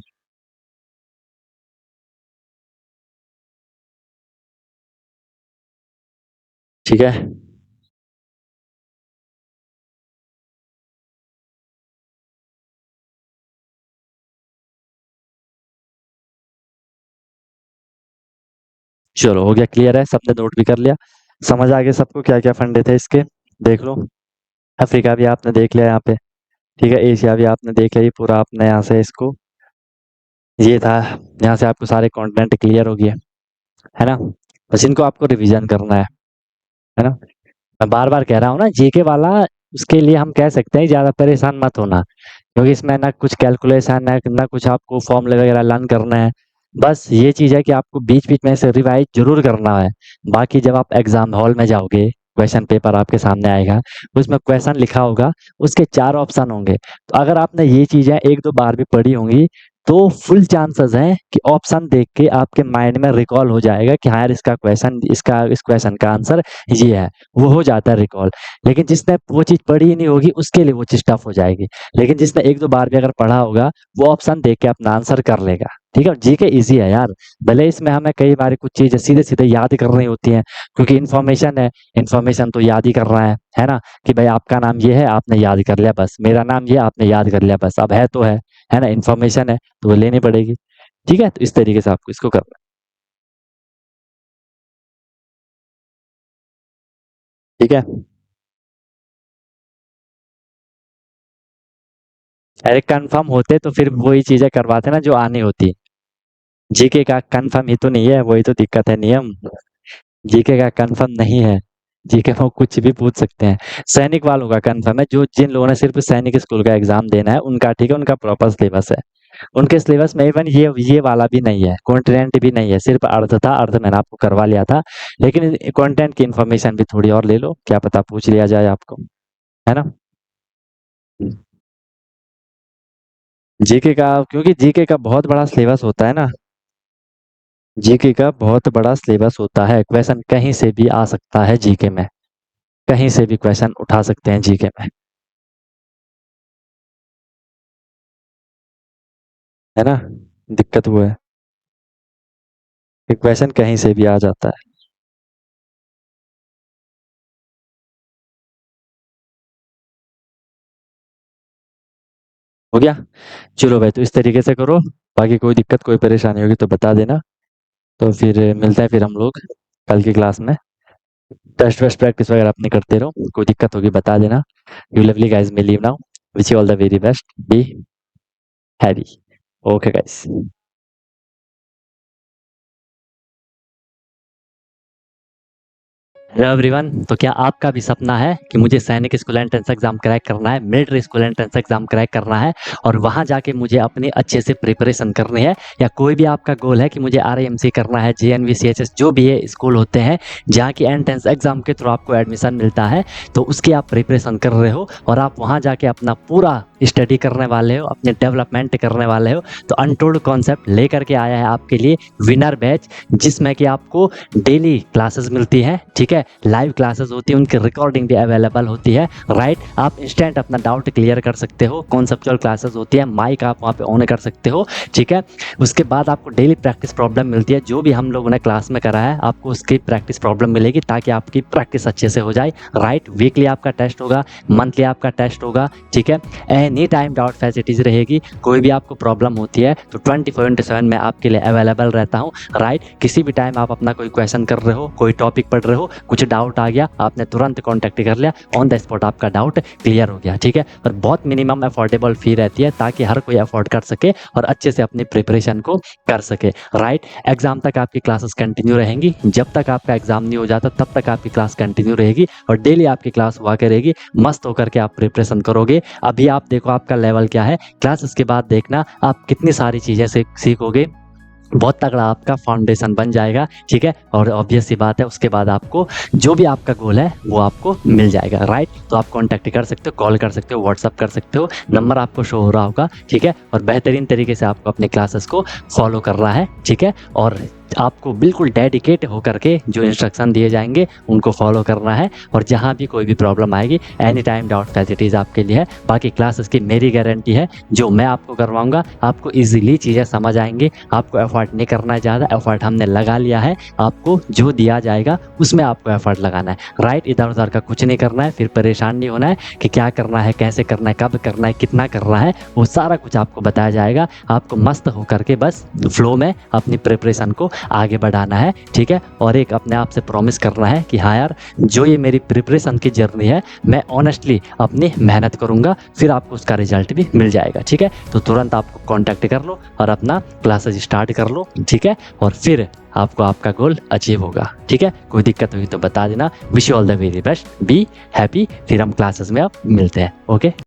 ठीक है। चलो, हो गया, क्लियर है, सबने नोट भी कर लिया। समझ आ गया सबको क्या क्या फंडे थे इसके। देख लो, अफ्रीका भी आपने देख लिया यहाँ पे। ठीक है, एशिया भी आपने देख लिया, ये पूरा आपने यहाँ से इसको, ये था, यहाँ से आपको सारे कॉन्टिनेंट क्लियर हो गए, है ना। बस इनको आपको रिवीजन करना है ना। मैं बार बार कह रहा हूँ ना, जीके वाला, उसके लिए हम कह सकते हैं ज्यादा परेशान मत होना, क्योंकि इसमें ना कुछ कैलकुलेशन है, ना कुछ आपको फॉर्मूले वगैरह लर्न करना है। बस ये चीज है कि आपको बीच बीच में से रिवाइज जरूर करना है। बाकी जब आप एग्जाम हॉल में जाओगे, क्वेश्चन पेपर आपके सामने आएगा, उसमें क्वेश्चन लिखा होगा, उसके चार ऑप्शन होंगे। तो अगर आपने ये चीजें एक दो बार भी पढ़ी होंगी, तो फुल चांसेस हैं कि ऑप्शन देख के आपके माइंड में रिकॉल हो जाएगा कि हाँ यार, इसका क्वेश्चन, इसका इस क्वेश्चन का आंसर ये है, वो हो जाता है रिकॉल। लेकिन जिसने वो चीज पढ़ी ही नहीं होगी, उसके लिए वो चीज टफ हो जाएगी। लेकिन जिसने एक दो बार भी अगर पढ़ा होगा, वो ऑप्शन देख के अपना आंसर कर लेगा। ठीक है, जीके इजी है यार। भले इसमें हमें कई बार कुछ चीजें सीधे सीधे याद करनी होती हैं, क्योंकि इन्फॉर्मेशन है, इन्फॉर्मेशन तो याद ही कर रहा है ना। कि भाई आपका नाम ये है, आपने याद कर लिया बस, मेरा नाम ये, आपने याद कर लिया बस, अब है तो है ना, इन्फॉर्मेशन है तो वो लेनी पड़ेगी। ठीक है, तो इस तरीके से आपको इसको करना है। ठीक है, अरे कंफर्म होते तो फिर वही चीजें करवाते ना जो आनी होती। जीके का कंफर्म ही तो नहीं है, वही तो दिक्कत है, नियम। जीके का कंफर्म नहीं है, जीके में वो कुछ भी पूछ सकते हैं। सैनिक वालों का कंफर्म है, जो जिन लोगों ने सिर्फ सैनिक स्कूल का एग्जाम देना है उनका, ठीक है, उनका प्रॉपर सिलेबस है। उनके सिलेबस में इवन ये वाला भी नहीं है, कॉन्टिनेंट भी नहीं है, सिर्फ अर्ध था, अर्ध मैंने आपको करवा लिया था। लेकिन कंटेंट की इन्फॉर्मेशन भी थोड़ी और ले लो, क्या पता पूछ लिया जाए आपको, है ना। जीके का, क्योंकि जीके का बहुत बड़ा सिलेबस होता है ना, जीके का बहुत बड़ा सिलेबस होता है, क्वेश्चन कहीं से भी आ सकता है जीके में, कहीं से भी क्वेश्चन उठा सकते हैं जीके में, है ना। दिक्कत वो है कि क्वेश्चन कहीं से भी आ जाता है। हो गया। चलो भाई, तो इस तरीके से करो। बाकी कोई दिक्कत, कोई परेशानी होगी तो बता देना। तो फिर मिलते हैं फिर हम लोग कल की क्लास में। टेस्ट वेस्ट प्रैक्टिस वगैरह अपनी करते रहो, कोई दिक्कत होगी बता देना। You lovely guys, may leave now, wish you all the very best, be heavy. Okay guys. Hello everyone, तो क्या आपका भी सपना है कि मुझे सैनिक स्कूल एंट्रेंस एग्जाम क्रैक करना है, military school entrance exam crack करना है और वहां जाके मुझे अपनी अच्छे से प्रिपरेशन करनी है, या कोई भी आपका गोल है कि मुझे आरएएमसी करना है, जेएनवी, सीएचएस जो भी है स्कूल होते हैं जहाँ की एंट्रेंस एग्जाम के थ्रू आपको एडमिशन मिलता है, तो उसकी आप प्रिपरेशन कर रहे हो और आप वहाँ जाके अपना पूरा स्टडी करने वाले हो, अपने डेवलपमेंट करने वाले हो, तो अनटोल्ड कॉन्सेप्ट लेकर के आया है आपके लिए विनर बैच, जिसमें कि आपको डेली क्लासेस मिलती है, ठीक है, लाइव क्लासेस होती है, उनकी रिकॉर्डिंग भी अवेलेबल होती है, राइट। आप इंस्टेंट अपना डाउट क्लियर कर सकते हो, कॉन्सेप्चुअल क्लासेस होती है, माइक आप वहाँ पे ऑन कर सकते हो, ठीक है। उसके बाद आपको डेली प्रैक्टिस प्रॉब्लम मिलती है, जो भी हम लोगों ने क्लास में करा है आपको उसकी प्रैक्टिस प्रॉब्लम मिलेगी ताकि आपकी प्रैक्टिस अच्छे से हो जाए, राइट। वीकली आपका टेस्ट होगा, मंथली आपका टेस्ट होगा, ठीक है। एनी टाइम डाउट फैसिलिटीज रहेगी, कोई भी आपको प्रॉब्लम होती है तो 24/7 मैं आपके लिए अवेलेबल रहता हूँ, राइट। किसी भी टाइम आप अपना कोई क्वेश्चन कर रहे हो, कोई टॉपिक पढ़ रहे हो, कुछ डाउट आ गया, आपने तुरंत कॉन्टैक्ट कर लिया, ऑन द स्पॉट आपका डाउट क्लियर हो गया, ठीक है। और बहुत मिनिमम अफोर्डेबल फी रहती है ताकि हर कोई अफोर्ड कर सके और अच्छे से अपनी प्रिपरेशन को कर सके, राइट। एग्जाम तक आपकी क्लासेस कंटिन्यू रहेंगी, जब तक आपका एग्जाम नहीं हो जाता तब तक आपकी क्लास कंटिन्यू रहेगी और डेली आपकी क्लास हुआ करेगी, मस्त होकर के आप प्रिपरेशन करोगे। अभी आप देखो आपका लेवल क्या है, क्लासेस के बाद देखना आप कितनी सारी चीज़ें सीखोगे, बहुत तगड़ा आपका फाउंडेशन बन जाएगा, ठीक है। और ऑब्वियस सी बात है उसके बाद आपको जो भी आपका गोल है वो आपको मिल जाएगा, राइट। तो आप कांटेक्ट कर सकते हो, कॉल कर सकते हो, व्हाट्सअप कर सकते हो, नंबर आपको शो हो रहा होगा, ठीक है। और बेहतरीन तरीके से आपको अपने क्लासेस को फॉलो करना है, ठीक है। और आपको बिल्कुल डेडिकेट होकर के जो इंस्ट्रक्शन दिए जाएंगे उनको फॉलो करना है और जहाँ भी कोई भी प्रॉब्लम आएगी एनी टाइम डाउट फैसिलिटीज़ आपके लिए है। बाकी क्लासेस की मेरी गारंटी है, जो मैं आपको करवाऊंगा आपको इजीली चीज़ें समझ आएंगी, आपको एफर्ट नहीं करना है ज़्यादा, एफर्ट हमने लगा लिया है, आपको जो दिया जाएगा उसमें आपको एफर्ट लगाना है, राइट। इधर उधर का कुछ नहीं करना है, फिर परेशान नहीं होना है कि क्या करना है, कैसे करना है, कब करना है, कितना करना है, वो सारा कुछ आपको बताया जाएगा। आपको मस्त होकर के बस फ्लो में अपनी प्रिपरेशन को आगे बढ़ाना है, ठीक है। और एक अपने आप से प्रॉमिस करना है कि हाँ यार, जो ये मेरी प्रिपरेशन की जर्नी है मैं ऑनेस्टली अपनी मेहनत करूंगा, फिर आपको उसका रिजल्ट भी मिल जाएगा, ठीक है। तो तुरंत आपको कांटेक्ट कर लो और अपना क्लासेस स्टार्ट कर लो, ठीक है। और फिर आपको आपका गोल अचीव होगा, ठीक है। कोई दिक्कत हुई तो बता देना। Wish you all the very best, be happy. फिर हम क्लासेस में आप मिलते हैं, ओके।